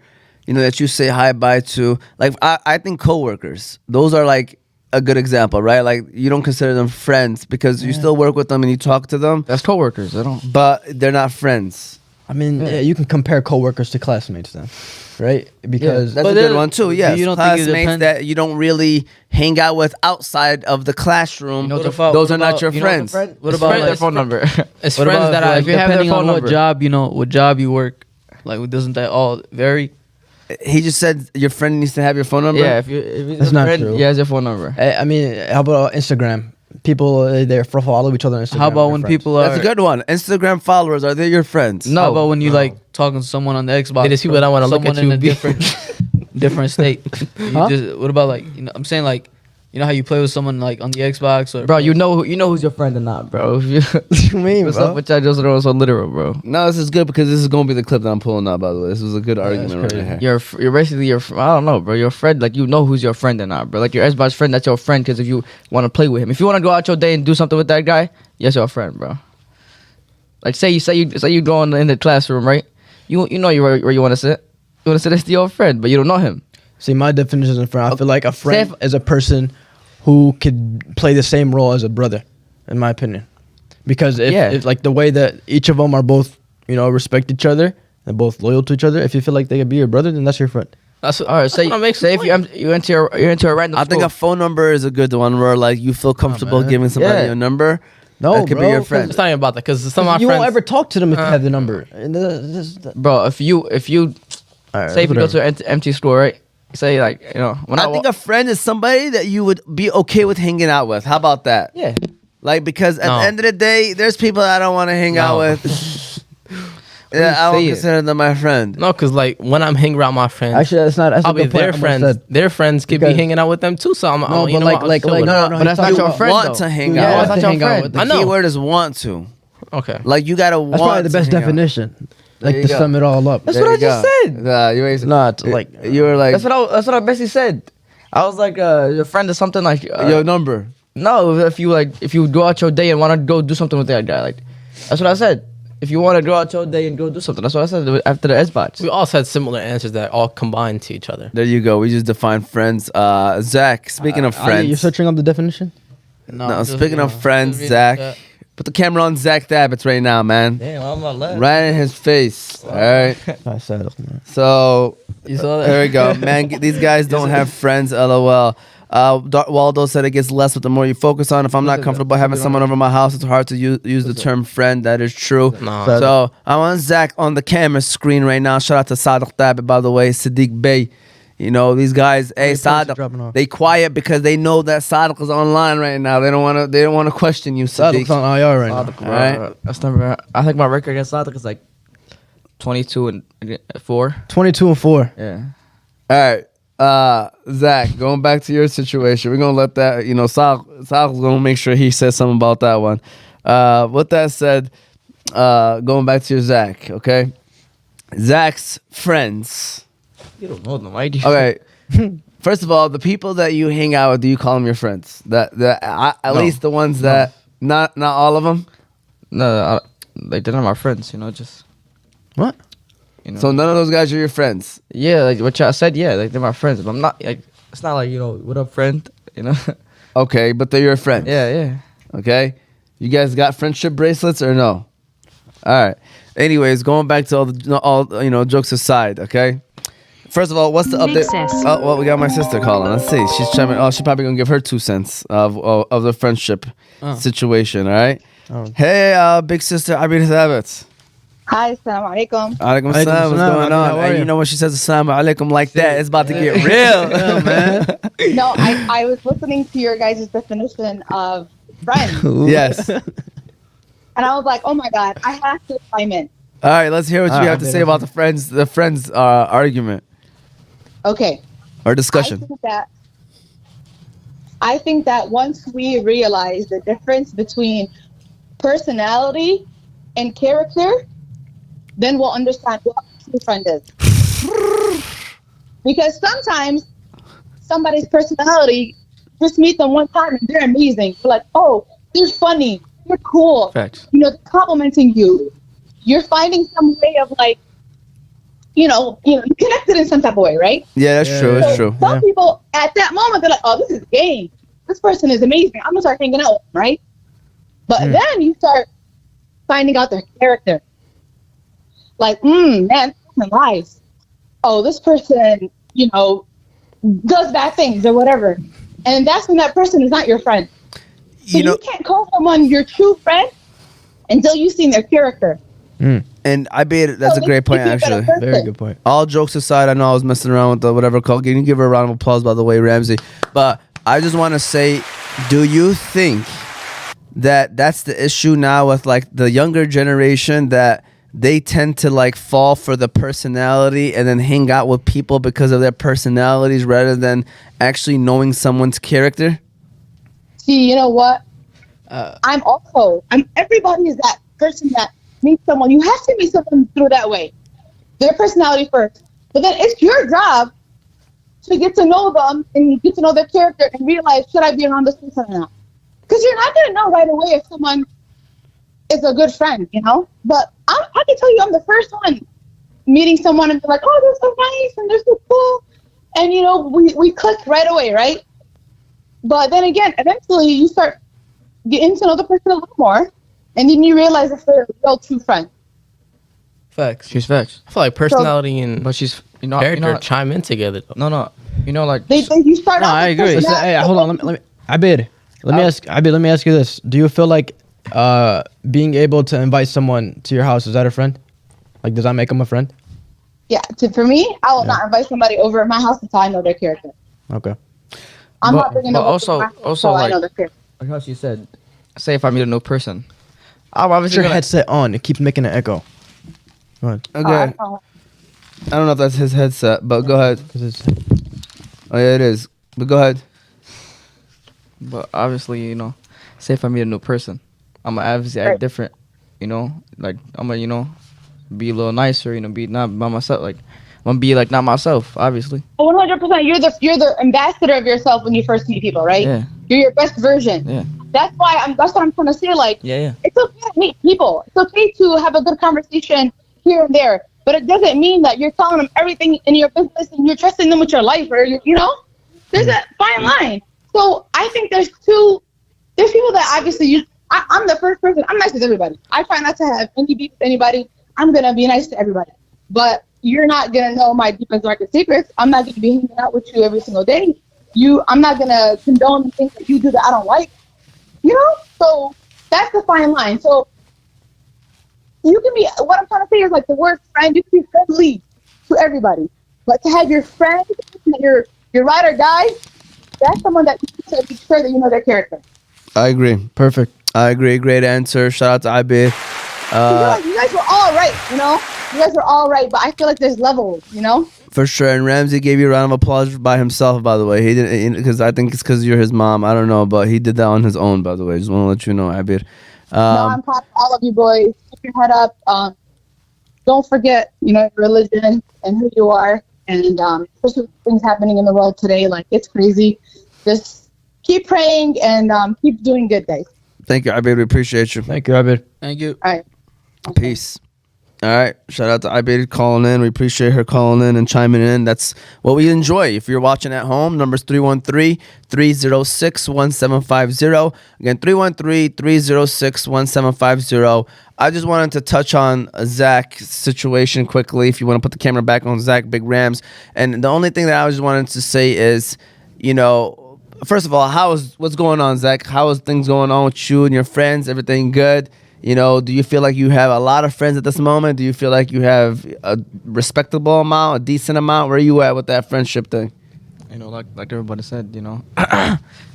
that you say hi bye to? Like, I think coworkers, those are like a good example, right? Like, you don't consider them friends because you still work with them and you talk to them, That's coworkers. I don't. but they're not friends. I mean, yeah, you can compare coworkers to classmates then, right? Because That's But a good then, one too. do Yes, you don't think it classmates depends- that you don't really hang out with outside of the classroom. know, those what are not about- your You know friends. What It's about their like, phone number? It's what friends about that like, I if you have their depending phone on what number. what job you work, like doesn't that all vary? He just said your friend needs to have your phone number. Yeah, if he's That's a not friend, true. he has your phone number. I mean, how about Instagram? People they follow each other on Instagram. How about they're when friends. people are? That's a good one. Instagram followers, are they your friends? No. How about when you like talking to someone on the Xbox? They just people that wanna look someone at you in a be- different state. You Huh? what about like I'm saying like how you play with someone like on the Xbox or Bro, you know who's your friend or not, bro. If you, What you mean, what's bro? up with y'all just so literal, bro? No, this is good because this is going to be the clip that I'm pulling out, by the way. This was a good argument right crazy. here. You're basically I don't know, bro. Your friend, like you know who's your friend or not, bro. Like your Xbox friend, that's your friend because if you want to play with him, if you want to go out your day and do something with that guy, yes, your friend, bro. Like say you go in the classroom, right? You know where you want to sit. You want to sit next to your friend, but you don't know him. See, my definition of friend, I feel like a Say friend is a person who could play the same role as a brother, in my opinion. Because if like the way that each of them are both, respect each other and both loyal to each other, if you feel like they could be your brother, then that's your friend. That's All right, say if you're into a random I think school. a phone number is a good one where like you feel comfortable man. giving somebody Yeah. your number. No, that could bro, be your 'cause friend. It's not even about that because some of my You friends. won't ever talk to them if you have the number. And Bro, if you say if you go to an empty school, right? Say like when I think a friend is somebody that you would be okay with hanging out with. How about that? yeah. Like because at No. the end of the day, there's people I don't want to hang out No. with. Yeah, I say don't it? consider them my friend. No, because like when I'm hanging around my friends, actually, that's not. That's I'll a be good point their Ahmed friends. said. Their friends could be Because- hanging out with them too. So I'm, No, you but know like, what, I'm like, chill like, with no, them. no, But that's not your friend, Want though. to hang Yeah, out. that's not to your hang out friend. with The I know. key word is want to. Okay. Like you gotta That's want. probably the best to hang out. definition. Like There to you go. sum it all up. That's There what you I just go. said. Nah, you ain't Not like you were like That's what I basically said. I was like your friend is something like your number. no, if you go out your day and want to go do something with that guy, like that's what I said. If you want to go out your day and go do something, that's what I said after the S-bots. We all said similar answers that all combine to each other. There you go. We just defined friends. Zach, speaking of Ali, friends. you're searching up the definition. No, I'm just- speaking of I'm friends, just reading Zach. that. Put the camera on Zach Thabits right now, man. Damn, I'm not left. Right in his face. All right. I said, man. So You saw that? there we go, man. These guys don't have friends. LOL. Waldo said it gets less with the more you focus on. If I'm not comfortable having someone over my house, it's hard to use the term friend. That is true. Nah. So I want Zach on the camera screen right now. Shout out to Sidr Bees, by the way, Sidr Bees. These guys, hey dropping Sidr, off. they quiet because they know that Sidr is online right now. They don't want to question you, Sadik's Sidr. on IR right now. Alright. That's number. I think my record against Sadik is like 22-4. 22-4. Yeah. All right, Zach, going back to your situation, we're gonna let that. Sal's gonna make sure he says something about that one. With that said, going back to your Zach, okay? Zach's friends. You don't know them, right? Okay. First of all, the people that you hang out with, do you call them your friends? At No. least the ones that not all of them. No, like they're not my friends. Just What? So none of those guys are your friends. yeah, like what y'all said. Yeah, like they're my friends, but I'm not like it's not like what up, friend. Okay, but they're your friends. Yeah, yeah. Okay, you guys got friendship bracelets or no? All right. Anyways, going back to all jokes aside. Okay. First of all, what's the update? Oh, well, we got my sister calling. Let's see. She's chiming. Oh, she's probably gonna give her 2 cents of the friendship situation. All right. Oh. Hey, big sister, Adhesives. Hi, assalamu alaikum. Alaikum assalam. What's Alaikum going assalam. on? How are Hey, you? you know when she says assalamu alaikum like that, it's about to get real. Yeah, man. No, I was listening to your guys' definition of friend, Yes. and I was like, oh my god, I have to chime in. All right. Let's hear what you have to say about the friends argument Okay. or discussion. I think that once we realize the difference between personality and character, then we'll understand what a true friend is. Because sometimes somebody's personality, just meet them one time and they're amazing. You're like, oh, they're funny, they're cool. Facts. You know, they're complimenting you. You're finding some way of like, you connected in some type of way, right? Yeah, that's true. That's So true. some people at that moment they're like, "Oh, this is game. This person is amazing. I'm gonna start hanging out with them," right? But then you start finding out their character. Like, man, this person lies. Oh, this person, does bad things or whatever, and that's when that person is not your friend. So you can't call someone your true friend until you've seen their character. And I bet that's a great point, actually. Very good point. All jokes aside, I know I was messing around with the whatever call. Can you give her a round of applause, by the way, Ramsey? But I just want to say, do you think that that's the issue now with like the younger generation, that they tend to like fall for the personality and then hang out with people because of their personalities rather than actually knowing someone's character? See, you know what? Everybody is that person that meets someone. You have to meet someone through that way. Their personality first. But then it's your job to get to know them and get to know their character and realize, should I be around this person or not? Because you're not going to know right away if someone is a good friend, But I can tell you, I'm the first one meeting someone and be like, oh, they're so nice and they're so cool. And, we click right away, right? But then again, eventually you start getting to know the person a little more. And then you realize if they're a real true friend. Facts. She's facts. I feel like personality and But she's character chime in together. No. Like You start No, off I with agree. personality, Hey, hold on. Let me ask you this. Do you feel like being able to invite someone to your house, is that a friend? Like, does that make them a friend? Yeah, for me, I will not invite somebody over at my house until I know their character. Okay. I'm not bringing them over to my house until I know their character. like how she said, say if I meet a new person, I'm obviously Put your gonna, headset on. It keeps making an echo. Go ahead. Okay. I don't know if that's his headset, but go ahead. 'Cause it's Oh, yeah, it is. But go ahead. but obviously, say if I meet a new person, I'm gonna obviously act different, like I'm gonna, be a little nicer, be not by myself, like I'm gonna be like not myself, obviously. 100%. You're the ambassador of yourself when you first meet people, right? Yeah. You're your best version. Yeah. That's what I'm trying to say. Like, Yeah. it's okay to meet people. It's okay to have a good conversation here and there. But it doesn't mean that you're telling them everything in your business and you're trusting them with your life, or there's a fine line. So I think there's people that obviously I'm the first person. I'm nice with everybody. I try not to have any beef with anybody. I'm gonna be nice to everybody. But you're not gonna know my deepest, darkest secrets. I'm not gonna be hanging out with you every single day. I'm not gonna condone the things that you do that I don't like. So that's the fine line. So you can be, what I'm trying to say is like the word friend, you can be friendly to everybody. But to have your friend, your ride or die, that's someone that you should be sure that you know their character. I agree. perfect. I agree. Great answer. Shout out to Ibid. You guys were all right, You guys were all right, but I feel like there's levels, For sure. And Ramsey gave you a round of applause by himself, by the way. He didn't, because I think it's because you're his mom. I don't know, but he did that on his own, by the way. Just want to let you know, Abir. No, I'm proud of all of you boys. Keep your head up. Don't forget, your religion and who you are. And especially with things happening in the world today, like it's crazy. Just keep praying and keep doing good, guys. Thank you, Abir. We appreciate you. Thank you, Abid. Thank you. All right. Peace. All right. Shout out to iBaited calling in. We appreciate her calling in and chiming in. That's what we enjoy. If you're watching at home, number's 313-306-1750. Again, 313-306-1750. I just wanted to touch on Zach's situation quickly. If you want to put the camera back on Zach, Big Rams. And the only thing that I just wanted to say is, you know, first of all, what's going on, Zach? How is things going on with you and your friends? Everything good? You know, do you feel like you have a lot of friends at this moment? Do you feel like you have a respectable amount, a decent amount? Where are you at with that friendship thing? You know, like everybody said, you know,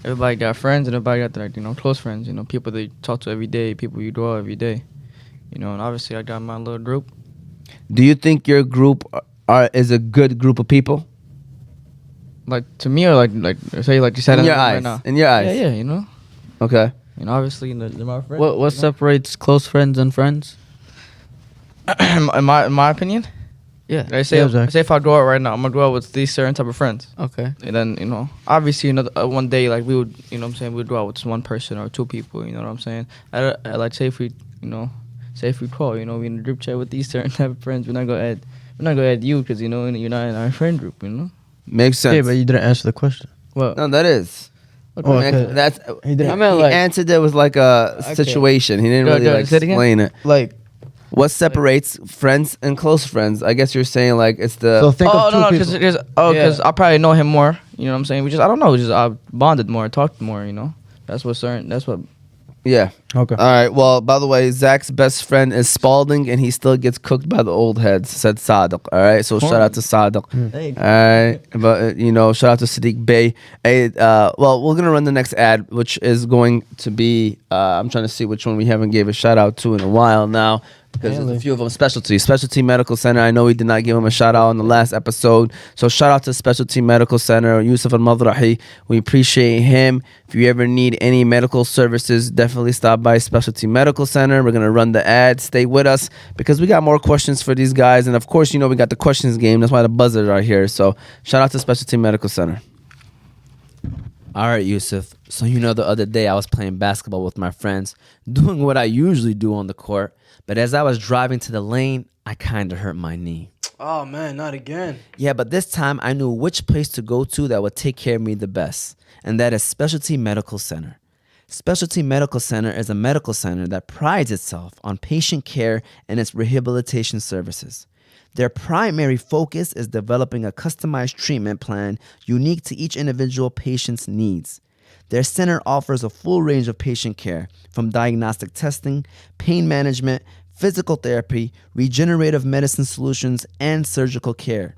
everybody got friends and everybody got their, you know, close friends, you know, people they talk to every day, people you draw every day, you know, and obviously I got my little group. Do you think your group is a good group of people? Like, to me, or like say, like you said In your right eyes. now. In your eyes. Yeah, you know. Okay. You know, obviously, they're my friends. What you know? separates close friends and friends? in my opinion, Yeah. say if I grow up right now, I'm gonna grow up with these certain type of friends. Okay. And then, you know, obviously one day, like, we would, you know what I'm saying, we'd go out with just one person or two people, you know what I'm saying? I like, say if we call, you know, we in the group chat with these certain type of friends, we're not gonna add you because, you know, you're not in our friend group, you know? Makes sense. Yeah, but you didn't answer the question. Well, No, that is. Oh, Man, okay. that's He didn't- he I meant, like- answered it with like a Okay. situation. He didn't Go- really go, like say it again? explain it. Like, What separates friends and close friends? I guess you're saying like it's the So think of two people. because Yeah. I probably know him more, you know what I'm saying? I don't know, I bonded more, talked more, you know? That's what. yeah. Okay. All right. Well, by the way, Zach's best friend is Spalding, and he still gets cooked by the old heads. Said Sadiq. All right. So shout out to Sadiq. Hey. All right. But you know, shout out to Siddiq Bey. Hey, well, we're gonna run the next ad, which is going to be. I'm trying to see which one we haven't gave a shout out to in a while now. Because there's a few of them. Specialty Medical Center. I know we did not give him a shout out on the last episode. So shout out to Specialty Medical Center, Yusuf Al-Madrahi. We appreciate him. If you ever need any medical services, definitely stop by Specialty Medical Center. We're going to run the ad. Stay with us because we got more questions for these guys. And of course, you know, we got the questions game. That's why the buzzers are here. So shout out to Specialty Medical Center. All right, Yusuf. So you know the other day I was playing basketball with my friends, doing what I usually do on the court. But as I was driving to the lane, I kind of hurt my knee. Oh man, not again. Yeah, but this time I knew which place to go to that would take care of me the best, and that is Specialty Medical Center. Specialty Medical Center is a medical center that prides itself on patient care and its rehabilitation services. Their primary focus is developing a customized treatment plan unique to each individual patient's needs. Their center offers a full range of patient care, from diagnostic testing, pain management, physical therapy, regenerative medicine solutions, and surgical care.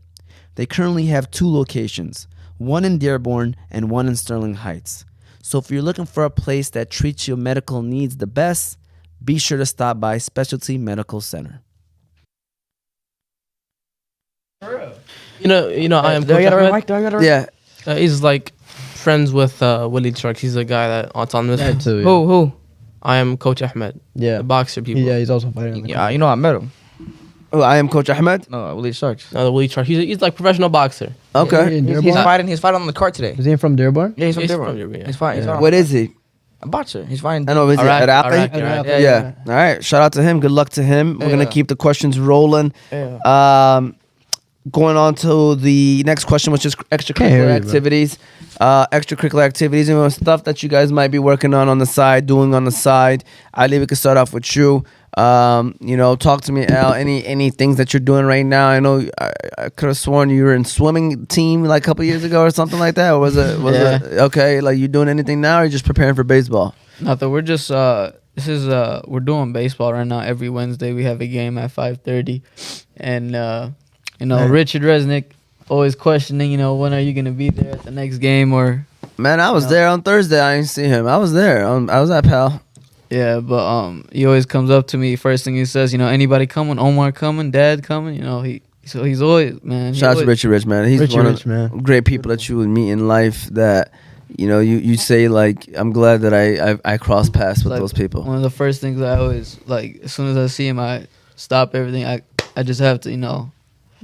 They currently have 2 locations, one in Dearborn and one in Sterling Heights. So if you're looking for a place that treats your medical needs the best, be sure to stop by Specialty Medical Center. You know, I am Do I Coach got a Ahmed. mic? Do I got a Yeah. He's like friends with Willie Truck. He's the guy that autonomous. That too, yeah. Who? I am Coach Ahmed. Yeah. The boxer people. Yeah, he's also fighting. Yeah, you know I met him. Oh, I am Coach Ahmed. No, Willie Sharks. No, the Willie Truck. He's like professional boxer. Okay. He's fighting on the cart today. Is he from Dearborn? Yeah, he's from He's Dearborn. from Dearborn, yeah. He's fighting. What is he? A boxer. He's fighting. I know. Is it Iraq- Iraqi? Iraqi, Iraqi. Yeah. All right. Shout out to him. Good luck to him. We're gonna Yeah. keep the questions rolling. Yeah. Going on to the next question, which is Can't hear extracurricular you, activities. Extracurricular activities, you know, stuff that you guys might be working on the side, doing on the side. Ali, we can start off with you. You know, talk to me, Al. Any things that you're doing right now? I know I could have sworn you were in swimming team like a couple years ago or something like that. Or was it okay? Like, you doing anything now, or you just preparing for baseball? nothing. We're just we're doing baseball right now. Every Wednesday we have a game at 5:30, and you know, Richard Resnick always questioning, you know, when are you gonna be there at the next game or. Man, I was there on Thursday. I didn't see him. I was there. I was at Pal. Yeah, but he always comes up to me. First thing he says, you know, anybody coming? Omar coming? Dad coming? You know, he's always, man. Shout out to Richie Rich, man. He's Richie one Rich, of man. great people that you would meet in life. That you know, you say like, I'm glad that I crossed paths with Like, those people. One of the first things I always like, as soon as I see him, I stop everything. I just have to, you know,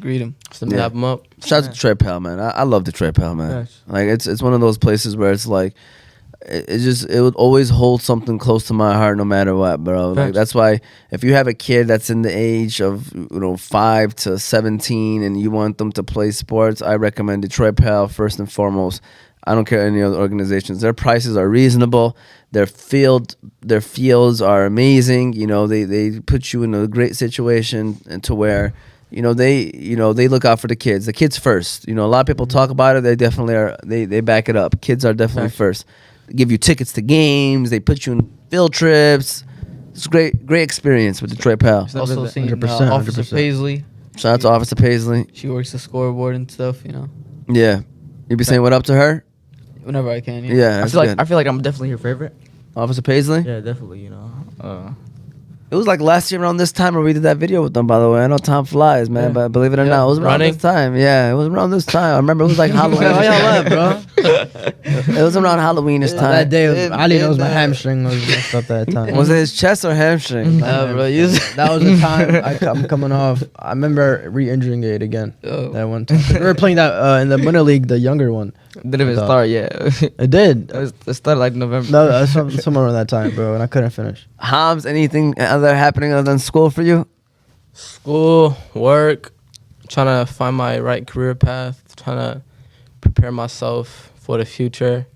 greet him. Just to dap him up. Shout out to Trey Pal, man. I love the Trey Pal, man. Yes. Like it's one of those places where it's like, it would always hold something close to my heart no matter what, bro. Like, that's why if you have a kid that's in the age of 5 to 17 and you want them to play sports, I recommend Detroit Pal first and foremost. I don't care any other organizations. Their prices are reasonable. Their fields are amazing. They put you in a great situation and to where they look out for the kids. The kids first. A lot of people talk about it. They definitely are. They back it up. Kids are definitely first. They give you tickets to games. They put you in field trips. It's a great experience with Detroit Pal. Also seen 100%, Officer 100%. Paisley. Shout out to Officer Paisley. She works the scoreboard and stuff. Yeah, you be saying what up to her? Whenever I can. Yeah, that's good. I feel like I'm definitely her favorite. Officer Paisley. Yeah, definitely. It was like last year around this time where we did that video with them, by the way. I know time flies, man, but believe it or not, it was around Running? this time. Yeah, it was around this time. I remember it was like Halloween. bro. It was around Halloweenish time. That day, Ali knows my hamstring was messed up that time. Was it his chest or hamstring? Bro, That was the time I'm coming off. I remember re-injuring it again. Oh. That one time. We were playing that in the winter league, the younger one. Didn't even Dog. start yet. It did. It started like November. No, that's somewhere around that time, bro, and I couldn't finish. Hams, anything other happening other than school for you? School, work, trying to find my right career path, trying to prepare myself for the future.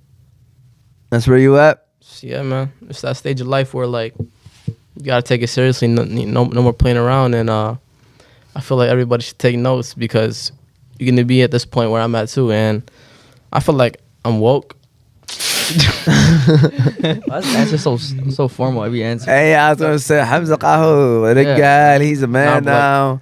That's where you at? So, yeah, man. It's that stage of life where, like, you got to take it seriously. No more playing around. And I feel like everybody should take notes because you're going to be at this point where I'm at, too. And I feel like I'm woke. That's just so formal. Every answer. Hey, I was gonna say Hamza Qahwah, the guy. He's a man now.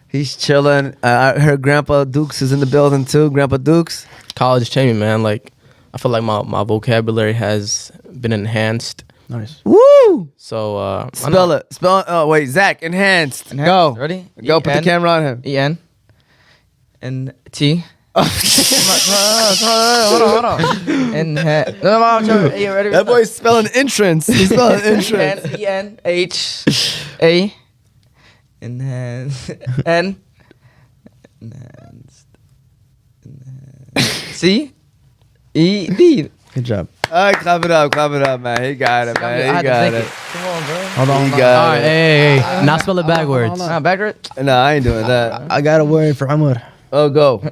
He's chilling. I heard Grandpa Dukes is in the building too. Grandpa Dukes. College changed me, man. Like, I feel like my vocabulary has been enhanced. Nice. Woo! So Spell it. Spell it. Oh wait, Zach. Enhanced. Go. Ready? Go. Put the camera on him. E-N. And T. Hold on. And you ready? That boy's spelling entrance. He's spelling entrance. E-N-H-A. Enhanced. N. Enhanced. C-E-D. Good job. All right, clap it up, man. He got it, man. He got it. Come on, bro. Hold on. He Hold got all right, it. hey. Now spell it backwards. Backwards. No, I ain't doing that. I got a word for Amr. Oh, go.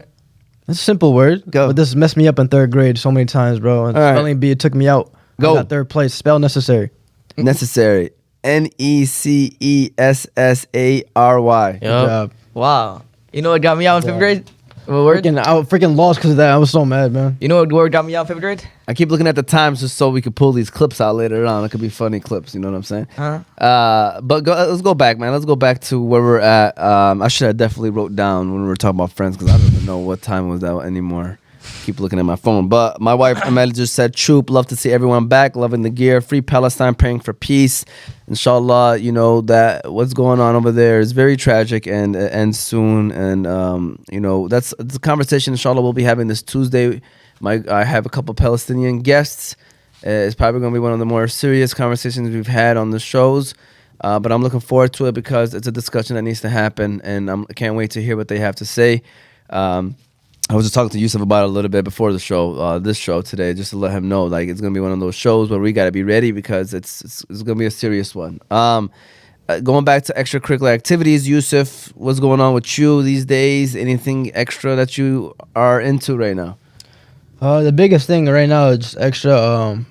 It's a simple word. Go. But this messed me up in third grade so many times, bro. And All right. spelling bee, it took me out. Go. I got third place. Spell necessary. Necessary. Necessary. Good Yup. job. Wow. You know what got me out in fifth grade? What word? I was freaking lost because of that. I was so mad, man. You know what word got me out in fifth grade? I keep looking at the times just so we could pull these clips out later on. It could be funny clips, you know what I'm saying? But let's go back, man. Let's go back to where we're at. I should have definitely wrote down when we were talking about friends because I don't even know what time was that anymore. Keep looking at my phone. But my wife, Amel, just said, Troop, love to see everyone back. Loving the gear. Free Palestine, praying for peace. Inshallah, that what's going on over there is very tragic and ends soon. And, that's a conversation, inshallah, we'll be having this Tuesday. I have a couple Palestinian guests. It's probably going to be one of the more serious conversations we've had on the shows. But I'm looking forward to it because it's a discussion that needs to happen. And I can't wait to hear what they have to say. I was just talking to Yusuf about it a little bit before the show, this show today, just to let him know, like, it's going to be one of those shows where we got to be ready because it's going to be a serious one. Going back to extracurricular activities, Yusuf, what's going on with you these days? Anything extra that you are into right now? The biggest thing right now is just extra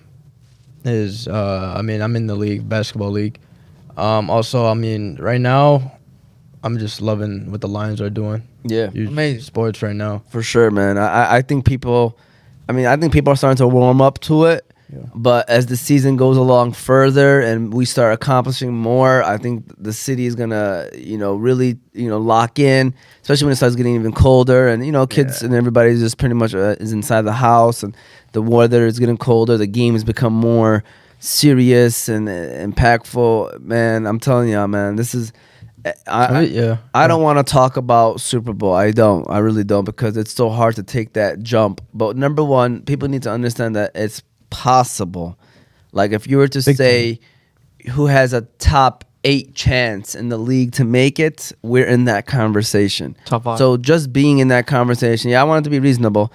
is I'm in the league, basketball league. Also, right now I'm just loving what the Lions are doing. Yeah. Huge Amazing. sports right now. For sure, man. I think people are starting to warm up to it. Yeah. But as the season goes along further and we start accomplishing more, I think the city is gonna, really, lock in, especially when it starts getting even colder and, kids and everybody just pretty much is inside the house and the weather is getting colder. The game has become more serious and impactful. Man, I'm telling you, man, this is. I don't want to talk about Super Bowl. I really don't, because it's so hard to take that jump. But number one, people need to understand that it's possible. Like, if you were to say who has a top 8 chance in the league to make it, we're in that conversation. Top 5. So just being in that conversation, I want it to be reasonable.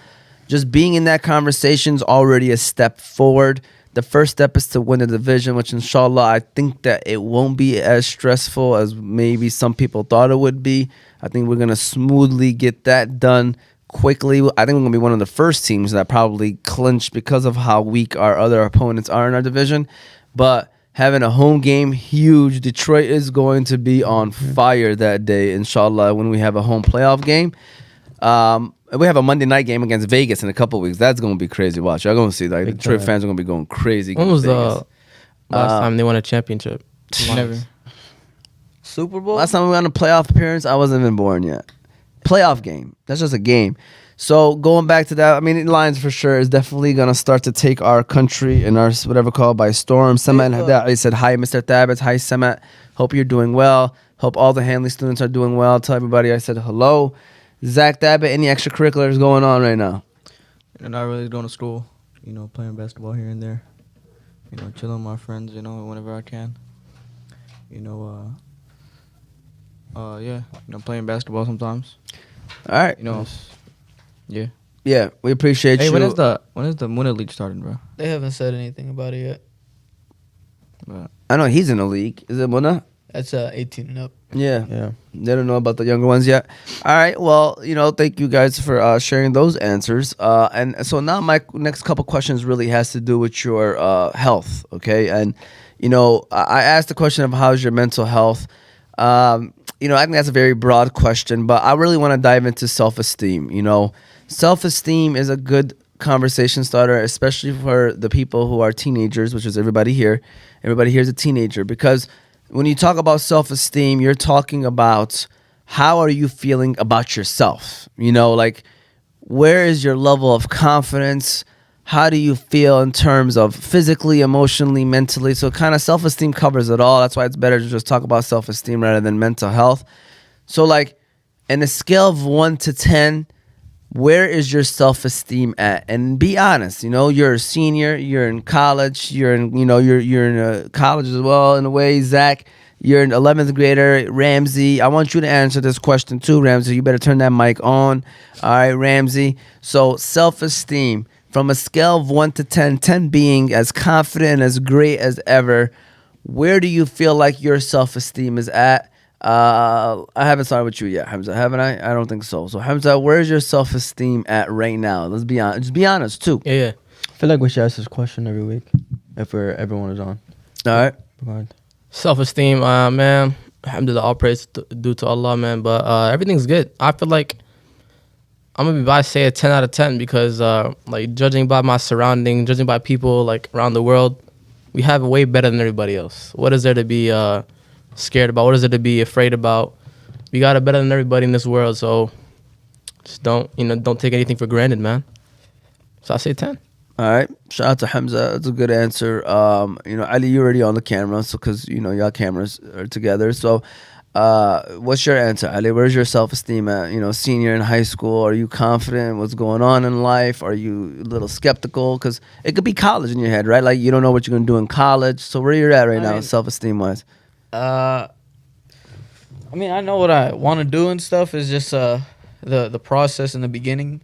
just being in that conversation is already a step forward. The first step is to win the division, which inshallah, I think that it won't be as stressful as maybe some people thought it would be. I think we're going to smoothly get that done quickly. I think we're going to be one of the first teams that probably clinch because of how weak our other opponents are in our division. But having a home game, huge. Detroit is going to be on fire that day, inshallah, when we have a home playoff game. We have a Monday night game against Vegas in a couple weeks. That's going to be crazy. Watch. Y'all going to see. Like, Detroit fans are going to be going crazy. When was Vegas. the last time they won a championship? Never. Super Bowl. Last time we went on a playoff appearance, I wasn't even born yet. Playoff game. That's just a game. So going back to that, I mean, the Lions for sure is definitely going to start to take our country and our whatever called by storm. Samat Hadari said, hi, Mr. Thabit. Hi, Samat. Hope you're doing well. Hope all the Hanley students are doing well. Tell everybody I said hello. Zach Thabit, any extracurriculars going on right now? And not really going to school. You know, playing basketball here and there. You know, chilling with my friends, you know, whenever I can. You know, yeah, you know, playing basketball sometimes. All right. You know, yeah. Yeah, we appreciate Hey, you. when is the Muna League starting, bro? They haven't said anything about it yet. But I know he's in the league. Is it Muna? That's 18 and up. Yeah. Yeah. They don't know about the younger ones yet. All right. Well, you know, thank you guys for sharing those answers. And so now my next couple questions really has to do with your health. Okay. And, you know, I asked the question of how's your mental health. You know, I think that's a very broad question, but I really want to dive into self-esteem. You know, self-esteem is a good conversation starter, especially for the people who are teenagers, which is everybody here. Everybody here is a teenager, because when you talk about self-esteem, you're talking about how are you feeling about yourself? You know, like, where is your level of confidence? How do you feel in terms of physically, emotionally, mentally? So kind of self-esteem covers it all. That's why it's better to just talk about self-esteem rather than mental health. So like, in a scale of 1 to 10, where is your self-esteem at? And be honest, you know, you're a senior, you're in college, you're in college as well in a way. Zach, you're an 11th grader. Ramsey, I want you to answer this question too, Ramsey. You better turn that mic on. All right, Ramsey. So self-esteem from a scale of 1 to 10, 10 being as confident and as great as ever, where do you feel like your self-esteem is at? I haven't started with you yet, Hamza, haven't I? I don't think so. So Hamza, where's your self-esteem at right now? Let's be honest. Just be honest too. Yeah. I feel like we should ask this question every week if everyone is on. All right. Go ahead. Self-esteem, man. Alhamdulillah, all praise due to Allah, man. But everything's good. I feel like I'm gonna be say a 10 out of 10 because like judging by my surrounding, judging by people like around the world, we have it way better than everybody else. What is there to be scared about? What is there to be afraid about? We got it better than everybody in this world, so just don't take anything for granted, man. So I say 10. All right. Shout out to Hamza. That's a good answer. You know, Ali, you're already on the camera, so because you know y'all cameras are together. So, what's your answer, Ali? Where's your self-esteem at? You know, senior in high school. Are you confident? What's going on in life? Are you a little skeptical? Because it could be college in your head, right? Like you don't know what you're gonna do in college. So where you're at right now, self-esteem wise? I mean, I know what I want to do and stuff. Is just the process in the beginning.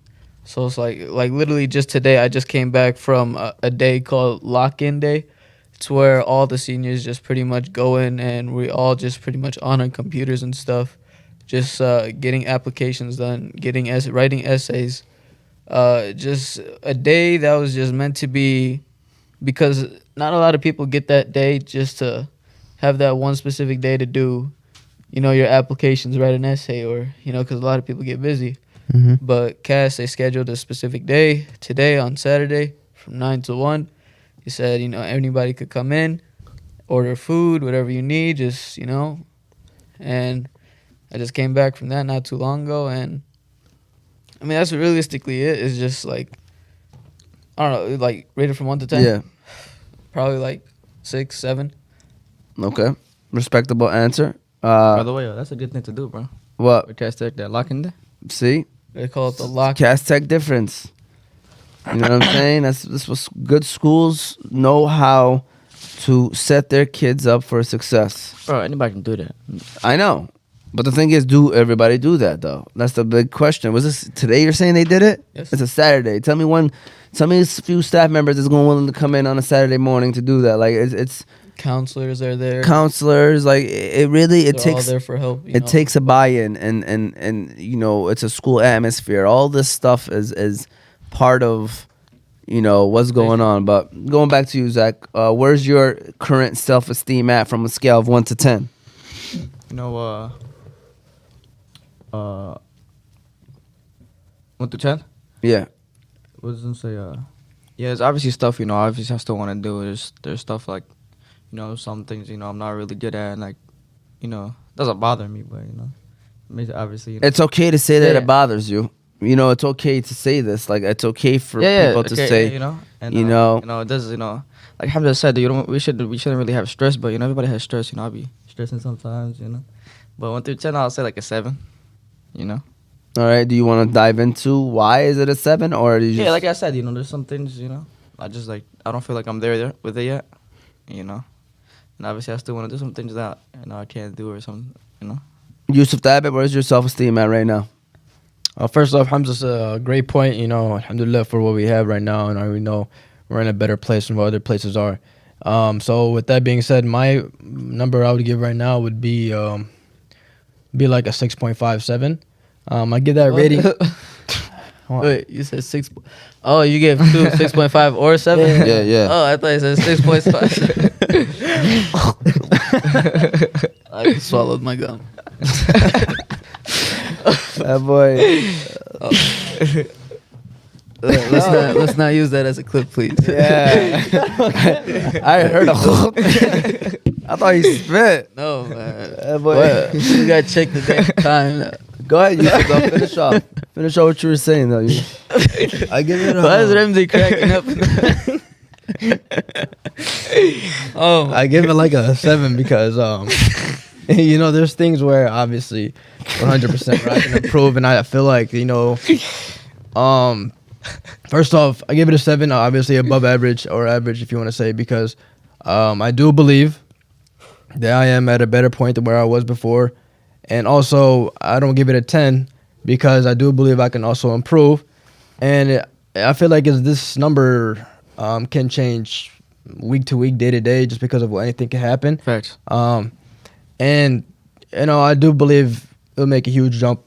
So it's like literally just today, I just came back from a day called Lock-In Day. It's where all the seniors just pretty much go in and we all just pretty much on our computers and stuff, just getting applications done, writing essays. Just a day that was just meant to be, because not a lot of people get that day just to have that one specific day to do, you know, your applications, write an essay, or, you know, because a lot of people get busy. Mm-hmm. But Cass, they scheduled a specific day today on Saturday from 9 to 1. He said, you know, anybody could come in, order food, whatever you need, just, you know. And I just came back from that not too long ago. And, I mean, that's realistically it. It's just like, I don't know, like rated from 1 to 10? Yeah. Probably like 6, 7. Okay. Respectable answer. by the way, that's a good thing to do, bro. What? With Cass Tech, that Lock-In Day. See? They call it the lock. Cast Tech difference. You know what I'm saying? This was good schools know how to set their kids up for success. Bro, anybody can do that. I know. But the thing is, do everybody do that though? That's the big question. Was this today? You're saying they did it? Yes. It's a Saturday. Tell me a few staff members is going willing to come in on a Saturday morning to do that. Like it's Counselors are there. counselors. Like it really They're takes all there for help. it takes a buy-in and you know it's a school atmosphere. All this stuff is part of what's going on. But going back to you, Zach, where's your current self-esteem at from a scale of 1 to 10? You know, 1 to 10. Yeah. What was I gonna say? Yeah, there's obviously stuff obviously I still want to do. There's stuff like, some things I'm not really good at, and like, doesn't bother me, but obviously. It's okay to say that Yeah. it bothers you. It's okay to say this. Like it's okay for people to okay, say. and it does. Like Hamza said, we shouldn't really have stress, but everybody has stress. I'll be stressing sometimes. But 1 through 10, I'll say like a 7. All right. Do you want to dive into why is it a 7, or do you just... Yeah, like I said, there's some things, I just like I don't feel like I'm there with it yet, and obviously I still want to do some things that I can't do or something, Yusuf Thabit, where's your self-esteem at right now? First off, Hamza's a great point. Alhamdulillah for what we have right now, and we know we're in a better place than what other places are. So with that being said, my number I would give right now would be like a 6.57. I give that rating. Wait, you said 6. Oh, you gave 6.5 or 7? Yeah. Oh, I thought you said 6.5. I swallowed my gum. That boy. Let's not use that as a clip, please. Yeah. I heard I thought he spit. No, man. That boy. You gotta check the damn time. Go ahead, Yusuf. Though. Finish off. Finish off what you were saying, though. I give it a... Why is Ramsey cracking up? Oh, I give it like a 7 because there's things where obviously 100% where I can improve, and I feel like first off, I give it a 7, obviously above average or average if you want to say, because I do believe that I am at a better point than where I was before, and also I don't give it a 10 because I do believe I can also improve, and I feel like this number can change week to week, day to day, just because of anything can happen. Facts. And I do believe it'll make a huge jump,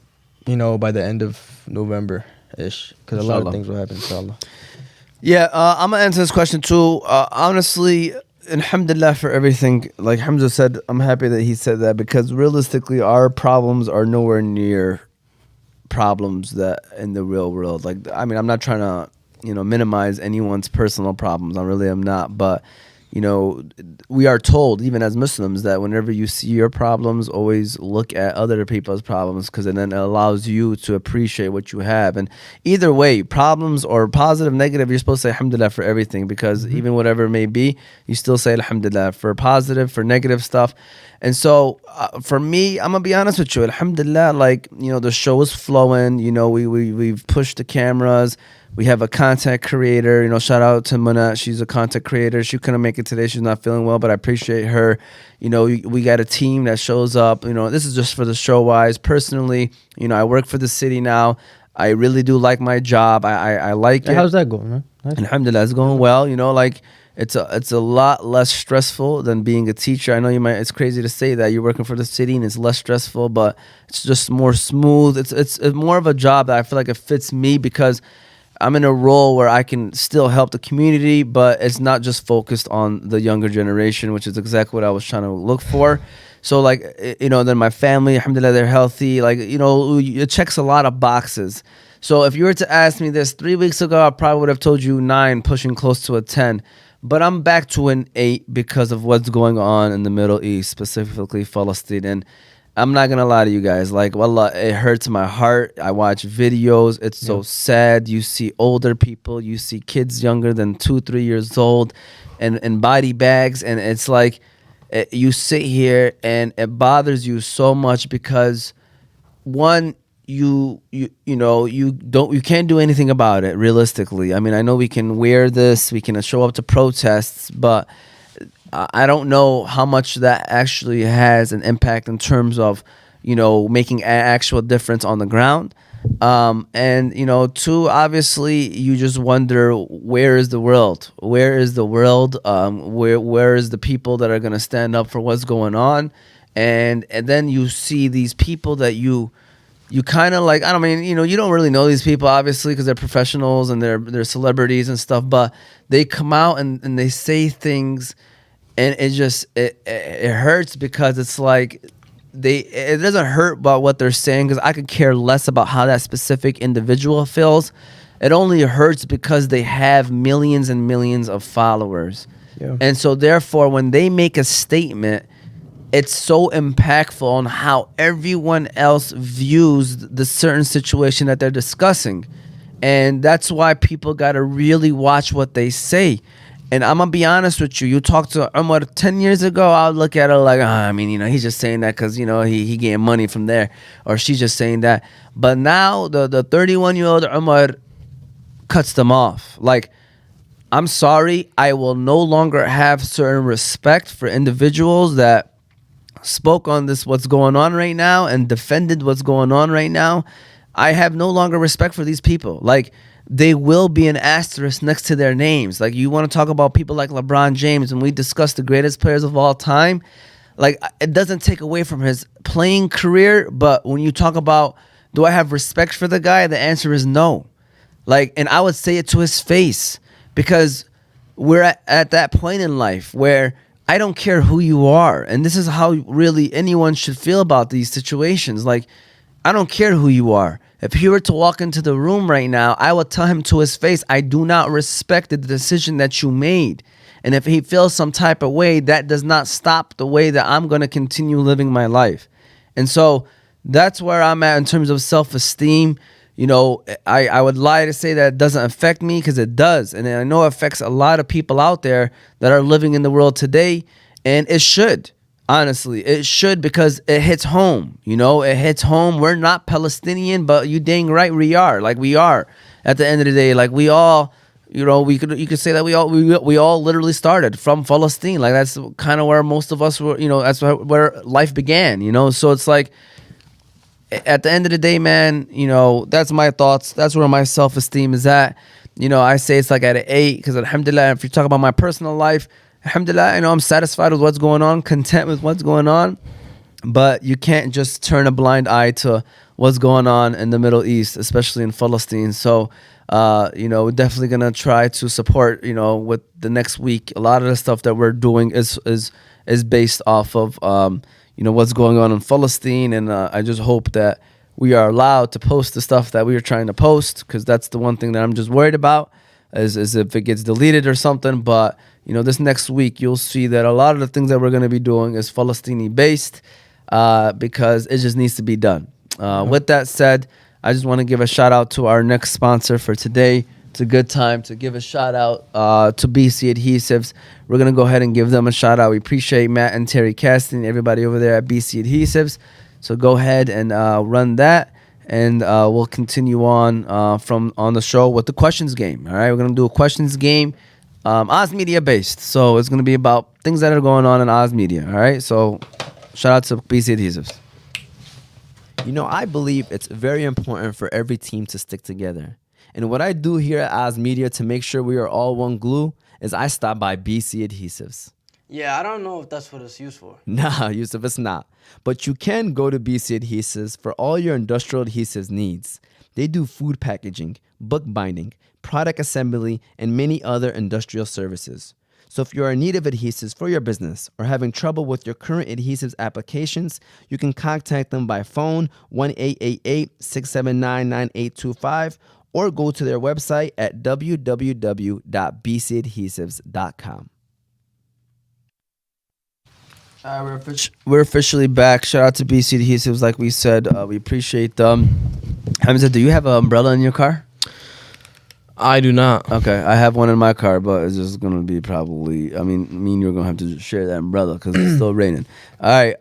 by the end of November ish, because a lot of Inshallah. things will happen, inshallah. Yeah, I'm gonna answer this question too. Honestly, alhamdulillah for everything. Like Hamza said, I'm happy that he said that, because realistically, our problems are nowhere near problems that in the real world. Like, I mean, I'm not trying to minimize anyone's personal problems. I really am not, but we are told, even as Muslims, that whenever you see your problems, always look at other people's problems, because then it allows you to appreciate what you have. And either way, problems or positive, negative, you're supposed to say alhamdulillah for everything, because even whatever it may be, you still say alhamdulillah for positive, for negative stuff. And so for me, I'm gonna be honest with you, alhamdulillah, like the show is flowing. We've pushed the cameras. We have a content creator, shout out to Muna. She's a content creator. She couldn't make it today. She's not feeling well, but I appreciate her. We got a team that shows up. This is just for the show wise. Personally, I work for the city now. I really do like my job. I like it. How's that going, man? Nice. Alhamdulillah, it's going well. It's a lot less stressful than being a teacher. I know it's crazy to say that you're working for the city and it's less stressful, but it's just more smooth. It's more of a job that I feel like it fits me, because I'm in a role where I can still help the community, but it's not just focused on the younger generation, which is exactly what I was trying to look for. So then my family, alhamdulillah, they're healthy. It checks a lot of boxes. So if you were to ask me this 3 weeks ago, I probably would have told you 9, pushing close to a 10. But I'm back to an 8 because of what's going on in the Middle East, specifically Palestine. And I'm not gonna lie to you guys, like, wallah, it hurts my heart. I watch videos, it's so sad. You see older people, you see kids younger than 2-3 years old and body bags, and it's like you sit here and it bothers you so much, because one, you can't do anything about it realistically. I mean, I know we can wear this, we can show up to protests, but I don't know how much that actually has an impact in terms of making an actual difference on the ground. And two, obviously you just wonder, where is the world? Where is the world? Where is the people that are gonna stand up for what's going on? And then you see these people that you kind of like, I don't mean, you don't really know these people obviously because they're professionals and they're celebrities and stuff, but they come out and they say things, and it hurts, because it's like, it doesn't hurt about what they're saying, because I could care less about how that specific individual feels. It only hurts because they have millions and millions of followers. Yeah. And so therefore, when they make a statement, it's so impactful on how everyone else views the certain situation that they're discussing. And that's why people got to really watch what they say. And I'm gonna be honest with you. You talked to Umar 10 years ago, I would look at her like, he's just saying that because he getting money from there, or she's just saying that. But now the 31-year-old Umar cuts them off. Like, I'm sorry, I will no longer have certain respect for individuals that spoke on this, what's going on right now, and defended what's going on right now. I have no longer respect for these people. Like, they will be an asterisk next to their names. Like, you want to talk about people like LeBron James, and we discuss the greatest players of all time. Like, it doesn't take away from his playing career, but when you talk about, do I have respect for the guy? The answer is no. Like, and I would say it to his face, because we're at that point in life where I don't care who you are. And this is how really anyone should feel about these situations. Like, I don't care who you are. If he were to walk into the room right now, I would tell him to his face, I do not respect the decision that you made. And if he feels some type of way, that does not stop the way that I'm going to continue living my life. And so that's where I'm at in terms of self-esteem. I would lie to say that it doesn't affect me, because it does. And I know it affects a lot of people out there that are living in the world today. And it should. Honestly, it should, because it hits home. It hits home. We're not Palestinian, but you dang right we are. Like, we are. At the end of the day, like, we all, you could say that we all literally started from Palestine. Like, that's kind of where most of us were. That's where life began. So it's like, at the end of the day, man, that's my thoughts. That's where my self-esteem is at. I say it's like at an 8, because alhamdulillah, if you talk about my personal life, alhamdulillah, I'm satisfied with what's going on, content with what's going on. But you can't just turn a blind eye to what's going on in the Middle East, especially in Palestine. So, we're definitely going to try to support, with the next week. A lot of the stuff that we're doing is based off of, what's going on in Palestine. And I just hope that we are allowed to post the stuff that we are trying to post, because that's the one thing that I'm just worried about, is if it gets deleted or something. But this next week, you'll see that a lot of the things that we're going to be doing is Palestini based, because it just needs to be done. With that said, I just want to give a shout out to our next sponsor for today. It's a good time to give a shout out to BC Adhesives. We're going to go ahead and give them a shout out. We appreciate Matt and Terry Caston, everybody over there at BC Adhesives. So go ahead and run that. And we'll continue on on the show with the questions game. All right, we're going to do a questions game. Oz Media based. So it's going to be about things that are going on in Oz Media. All right. So shout out to BC Adhesives. I believe it's very important for every team to stick together. And what I do here at Oz Media to make sure we are all one glue is I stop by BC Adhesives. Yeah, I don't know if that's what it's used for. Nah, Yusuf, it's not. But you can go to BC Adhesives for all your industrial adhesives needs. They do food packaging, book binding, product assembly, and many other industrial services. So if you're in need of adhesives for your business or having trouble with your current adhesives applications, you can contact them by phone 1-888-679-9825 or go to their website at www.bcadhesives.com. All right, we're officially back. Shout out to BC Adhesives, like we said. We appreciate them. Hamza, do you have an umbrella in your car? I do not. Okay, I have one in my car, but it's just going to be probably, me and you're going to have to share that umbrella because it's still raining. All right,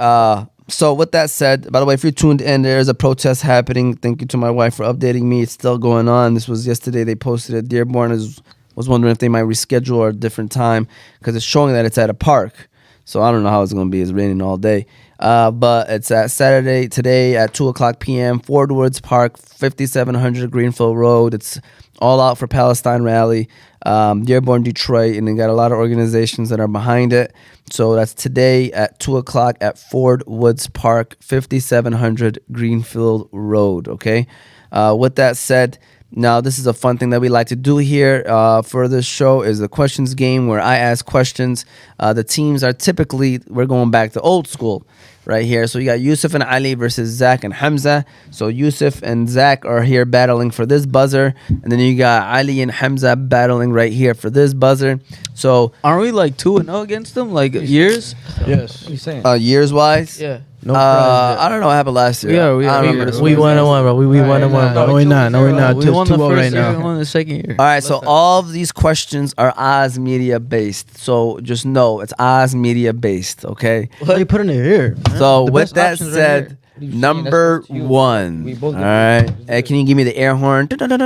so with that said, by the way, if you're tuned in, there's a protest happening. Thank you to my wife for updating me. It's still going on. This was yesterday. They posted it. Dearborn was wondering if they might reschedule or a different time because it's showing that it's at a park. So I don't know how it's going to be. It's raining all day. But it's at Saturday today at 2:00 p.m. Ford Woods Park, 5700 Greenfield Road. It's all out for Palestine rally. Dearborn, Detroit, and they got a lot of organizations that are behind it. So that's today at 2:00 at Ford Woods Park, 5700 Greenfield Road. Okay. With that said, now this is a fun thing that we like to do here for this show is the questions game where I ask questions. The teams are typically, we're going back to old school right here. So you got Yusuf and Ali versus Zach and Hamza. So Yusuf and Zach are here battling for this buzzer. And then you got Ali and Hamza battling right here for this buzzer. So Aren't we like 2-0 against them? Like years? Yes. What are you saying? years wise, Yeah. No prize I don't know what happened last year. Yeah, I don't remember this We one. 1-1, bro. We 1-1, bro. No, we're not. No, we're not. We It's won the 2-0 first right year, we now. won the second year. All right, so all of these questions are Oz Media based. So just know it's Oz Media based, okay? Why you putting it here? man? So The with best that options right said, here. number That's what you- one. we All both get right. Hey, can you give me the air horn? Or put it on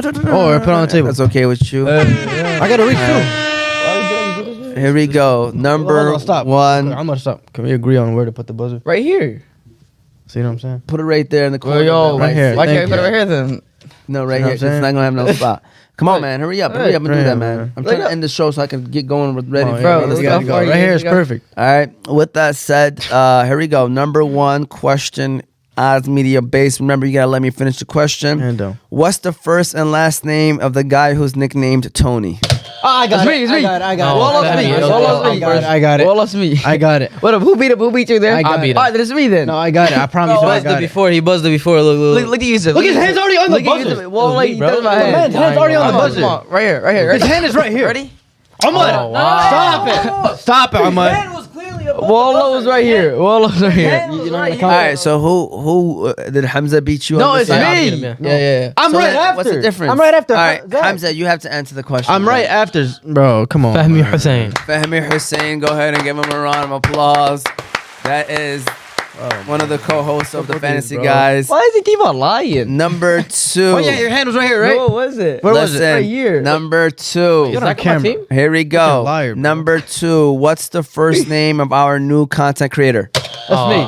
the table. That's okay with you. I gotta reach too. Here we go. Number Hold on, stop. one. I'm gonna stop. Can we agree on where to put the buzzer? Right here. See what I'm saying? Put it right there in the corner. Yo, right here. Why Thank can't I put it you. right here then? No, right See what here. I'm It's saying? not gonna have no spot. Come on, man. Hurry up. Hurry up and do Right that, here, man. man. I'm trying to end the show so I can get going with ready Oh, for yeah, other let's stuff. go. Right here is perfect. All right. With that said, here we go. Number one question, Oz Media based. Remember, you gotta let me finish the question. And down. What's the first and last name of the guy who's nicknamed Tony? Oh, I got It's it. me, it's me. I got it. I got it. Well, that's me. me. Well, Well, that's me. I got it. Well, that's me. I got it. What up? Who beat you there? I got it. All right, then it's me then. No, I got it. I promise you, I Buzzed it got it. before. He buzzed it before. Look at Yusuf. Look, his hand's already on the Look at buzzer. Yusuf. Well, like, he bro. does my The hand. man's hand's already on the Come buzzer. Come on, right here, right here. His hand is right here. Ready? Ahmad, Oh, wow. stop it. Stop it, Ahmad. Wallo's right here. Wallo's right here. All right. So who did Hamza beat you? No, on it's this side? me. Yeah. I'm So right then, after. What's the difference? I'm right after. All right, Zach. Hamza, you have to answer the question. I'm right after. Bro, come on. Fahmi man. Hussein. Fahmi Hussein, go ahead and give him a round of applause. That is one of the co-hosts of the Fantasy bro. Guys. Why does he keep on lying? Number two. Oh yeah, your hand was right here, right? What was it? Where was it? Listen, Right here. Number two. You're on camera. Here we go. Fucking liar, bro. Number two. What's the first name of our new content creator? That's me.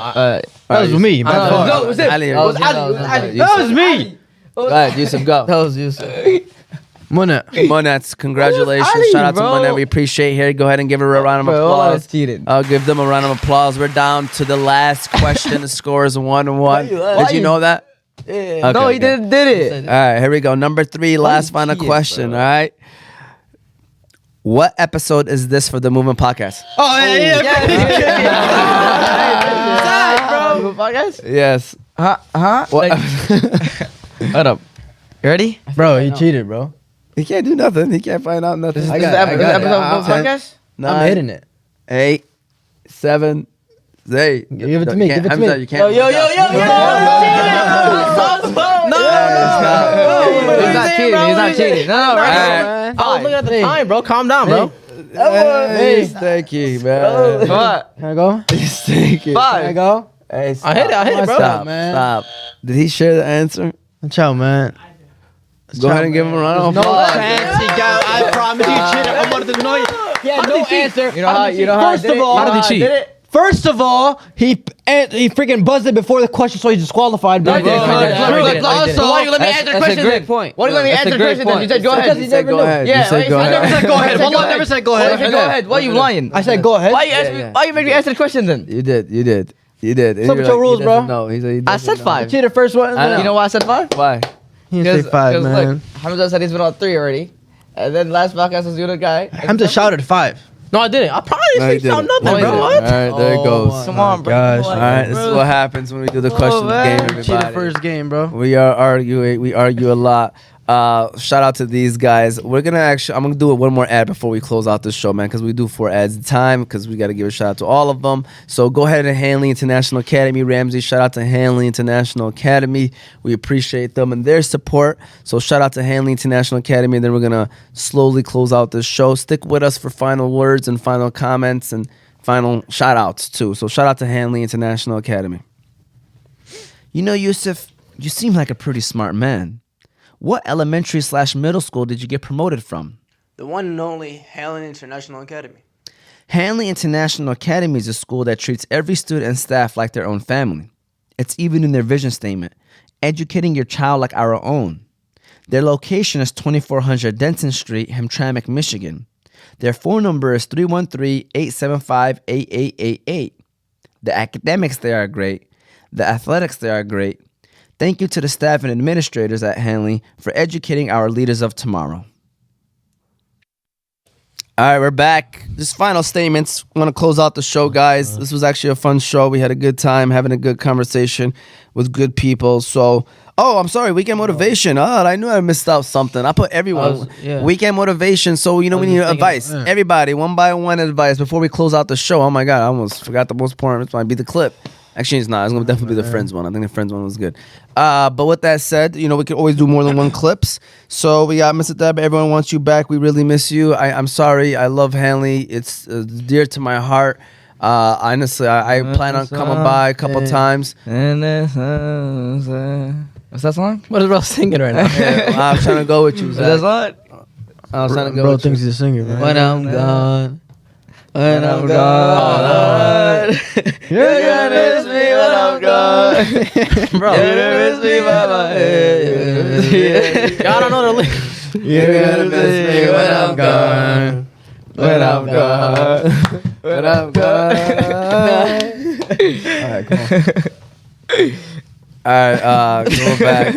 That was me. My fault. No, it was it. Ali, That was Ali. Ali. That was me. Go ahead, Yusuf, go. That was Yusuf. Mona. Monets, congratulations. Ali, Shout out to bro. Monet. We appreciate here. Go ahead and give her a round of Bro, all I was applause. cheating. I'll give them a round of applause. We're down to the last question. The score is 1-1. Did you know that? Yeah. Okay, No, he okay. did it. All right, here we go. Number three, last final cheating, question. bro? All right. What episode is this for the Movement Podcast? Oh Bro, podcast? Yes. Huh? What? What up? You ready? Bro, he cheated, bro. He can't do nothing. He can't find out nothing. I got it. episode I'll- of the podcast? I'm hitting it. 8, 7, 8. Give it to me, give it to me. You can't. Yo. He's not cheating. He's not cheating. No, right. I was looking at the time, bro. Calm down, bro. Hey, stinky, man. What? Can I go? He's stinky. Can I go? Hey, I hit it, bro. Stop, man. stop. Did he share the answer? Ciao, man. Go ahead and give him a round of No applause. chance, he got. I promise you cheated. I'm one of the noise. He had no answer. You know how I First did of it? all, You know How did he I cheat? it? First of all, he freaking buzzed it before the question, so he's disqualified. No, bro. he didn't. Also, Why you let me answer the question? That's a great then? point. Why you let me That's answer a the great question? Then you point. said go ahead. You said go ahead. Yeah, You said go I never ahead. said go ahead. Wallah never said go ahead. I said go ahead. Why you lying? I said go ahead. Why you ask me? Why you make me answer the question then? You did. You did. You did. And What's up you're with your rules, he bro? doesn't know. He said he I doesn't said know. 5. Cheated first one. I know. You know why I said 5? Why? He didn't say 5, man. Look, Hamza said he's been on 3 already. And then last podcast was the other guy. Hamza shouted 5. No, I didn't. I probably No, he didn't sound didn't. nothing, No, bro. he What? All right, there it goes. Come on, bro. gosh. All right, this is what happens when we do the question man. game, Cheated everybody. first game, bro. We are arguing. We argue a lot. Shout out to these guys. I'm gonna do one more ad before we close out this show, man, because we do 4 ads at a time, because we got to give a shout out to all of them. So go ahead and Hanley International Academy. Ramsey, shout out to Hanley International Academy. We appreciate them and their support. So shout out to Hanley International Academy, and then we're gonna slowly close out this show. Stick with us for final words and final comments and final shout outs too. So shout out to Hanley International Academy. You know, Yusuf, you seem like a pretty smart man. What elementary/middle school did you get promoted from? The one and only Hanley International Academy. Hanley International Academy is a school that treats every student and staff like their own family. It's even in their vision statement, educating your child like our own. Their location is 2400 Denton Street, Hamtramck, Michigan. Their phone number is 313-875-8888. The academics there are great. The athletics there are great. Thank you to the staff and administrators at Hanley for educating our leaders of tomorrow. All right, we're back. Just final statements. I want to close out the show, guys. This was actually a fun show. We had a good time having a good conversation with good people. So, I'm sorry, weekend motivation. I knew I missed out something. I put everyone. Weekend motivation. So, we need advice. Everybody, one by one advice before we close out the show. Oh, my God, I almost forgot the most important. This might be the clip. Actually, it's not. It's going to definitely be the Friends one. I think the Friends one was good. But with that said, we could always do more than one clips. So we got Mr. Deb. Everyone wants you back. We really miss you. I'm sorry. I love Hanley. It's dear to my heart. Honestly, I plan on coming by a couple times. What's that song? What is bro singing right now? I'm trying to go with you, Zach. That's what? I was trying to go Bro with thinks you. he's a singer, man. When I'm gone. When I'm gone. You're gonna miss me when I'm gone. Bro, You're gonna miss me by my head. y'all don't know the lyrics. You're gonna miss me when I'm gone. When I'm gone. When I'm gone. All right, come on. All right, going back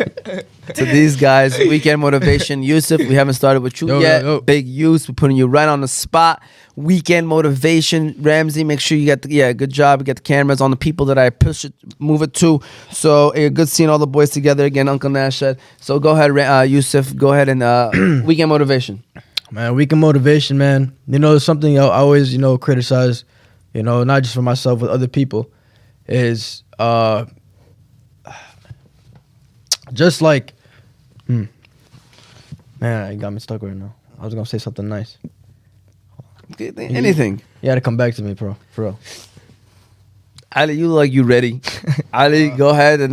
to these guys. Weekend motivation. Yusuf, we haven't started with you yet. Yo. Big Yus, we're putting you right on the spot. Weekend motivation. Ramsey, make sure you get good job. You get the cameras on the people that I move it to. So good seeing all the boys together again. Uncle Nash said. So go ahead, Yusuf. Go ahead and weekend motivation. Man, weekend motivation, man. It's something I always, criticize, not just for myself, with other people, is just like, man, you got me stuck right now. I was gonna say something nice. Anything. You had to come back to me, bro. For real. Ali, you look like you ready. Ali, go ahead and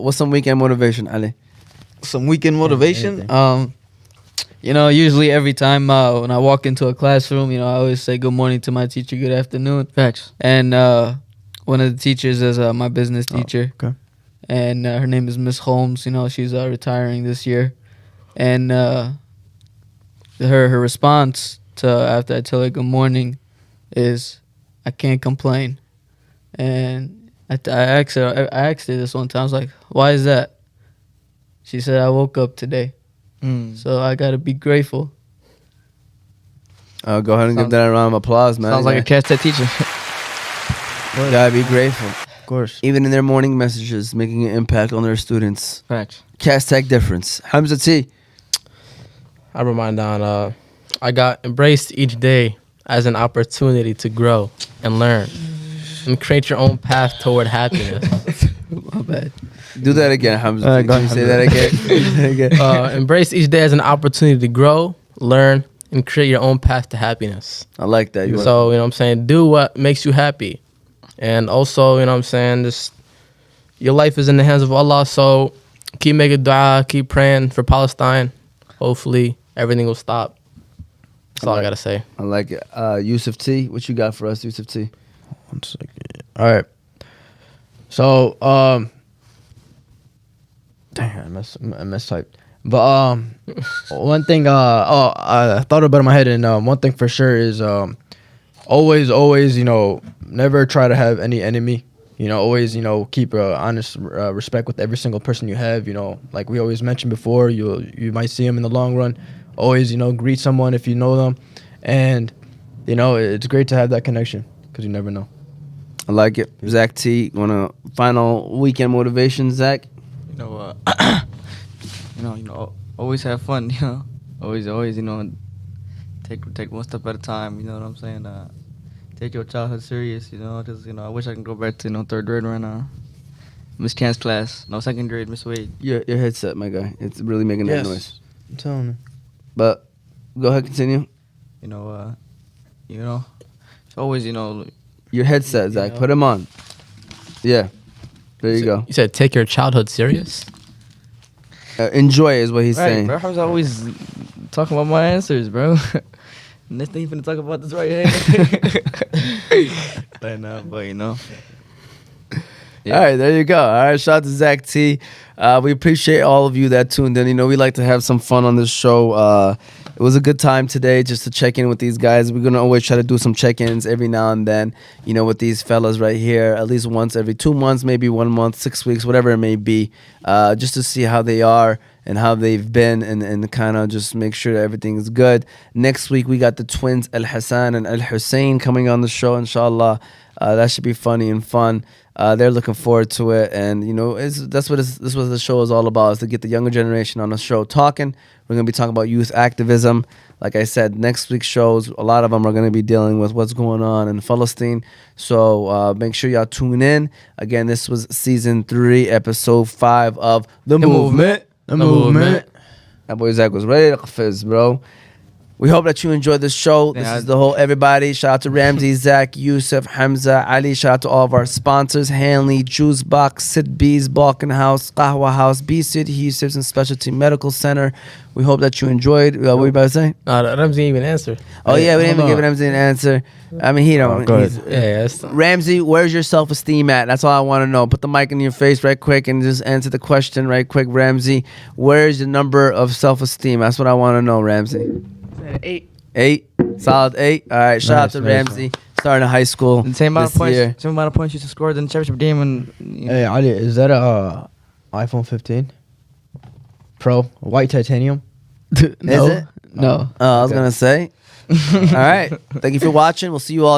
what's some weekend motivation, Ali? Some weekend motivation. anything. Usually every time when I walk into a classroom, I always say good morning to my teacher, good afternoon. Facts. And one of the teachers is my business teacher. Okay. And her name is Miss Holmes. She's retiring this year. And her response to after I tell her good morning is, I can't complain. And I asked her this one time. I was like, why is that? She said, I woke up today. So I got to be grateful. Go ahead and give that a round of applause, man. Sounds like a Cat Tech teacher. You gotta be grateful. Of course. Even in their morning messages, making an impact on their students. Facts. Cast Tech difference. Hamza T. I wrote mine down. I got embraced each day as an opportunity to grow and learn and create your own path toward happiness. My bad. Do that again, Hamza. All right, go Can you ahead, say that again? Embrace each day as an opportunity to grow, learn, and create your own path to happiness. I like that. So, what I'm saying, do what makes you happy. And also, what I'm saying, just your life is in the hands of Allah, so keep making dua, keep praying for Palestine. Hopefully, everything will stop. That's all I got to say. I like it. Yusuf T, what you got for us, Yusuf T? 1 second. All right. So, dang, I mistyped. But one thing, I thought about it in my head, and one thing for sure is always, never try to have any enemy. Always, keep honest respect with every single person you have. Like we always mentioned before, you might see them in the long run. Always, greet someone if you know them, and it's great to have that connection because you never know. I like it. Zach T, want a final weekend motivation, Zach? Always have fun. Always, take one step at a time. You know what I'm saying? Take your childhood serious. Because I wish I can go back to third grade right now. Miss Chan's class. No, second grade, Miss Wade. Your headset, my guy. It's really making that noise. I'm telling you. But go ahead, continue. It's always Your headset, Zach. Put him on. Yeah. There you go. You said take your childhood serious? Enjoy is what he's saying. Bro, I was always talking about my answers, bro. Next thing you finna talk about this right here. But you know. Yeah. All right, there you go. All right, shout out to Zach T. We appreciate all of you that tuned in. You know, we like to have some fun on this show. It was a good time today just to check in with these guys. We're going to always try to do some check-ins every now and then, you know, with these fellas right here, at least once every 2 months, maybe 1 month, 6 weeks, whatever it may be, just to see how they are and how they've been and kind of just make sure that everything is good. Next week, we got the twins, Al Hassan and Al Hussein, coming on the show, inshallah. That should be funny and fun. They're looking forward to it, and you know, that's what the show is all about: is to get the younger generation on the show talking. We're gonna be talking about youth activism. Like I said, next week's shows, a lot of them are gonna be dealing with what's going on in Palestine. So make sure y'all tune in. Again, this was season 3, episode 5 of the movement. The movement. That boy Zach was ready to fizz, bro. We hope that you enjoyed this show. This is the whole everybody. Shout out to Ramsey, Zach, Yusuf, Hamza, Ali. Shout out to all of our sponsors: Hanley, Juice Box, Sidr Bees, Balkan House, Qahwah House, BC Adhesives, and Specialty Medical Center. We hope that you enjoyed. What were you about to say? Ramsey didn't even answer. Oh yeah, we didn't even give Ramsey an answer. I mean, he don't. Go ahead. Yeah. Ramsey, where's your self-esteem at? That's all I want to know. Put the mic in your face right quick and just answer the question right quick, Ramsey. Where's your number of self-esteem? That's what I want to know, Ramsey. 8. Solid 8. All right. Shout out to Ramsey. Starting in high school. The same amount this of points. year. Same amount of points you scored in the championship game. And Hey, Ali, is that a iPhone 15 Pro, white titanium? Is it? No. I was gonna say. All right. Thank you for watching. We'll see you all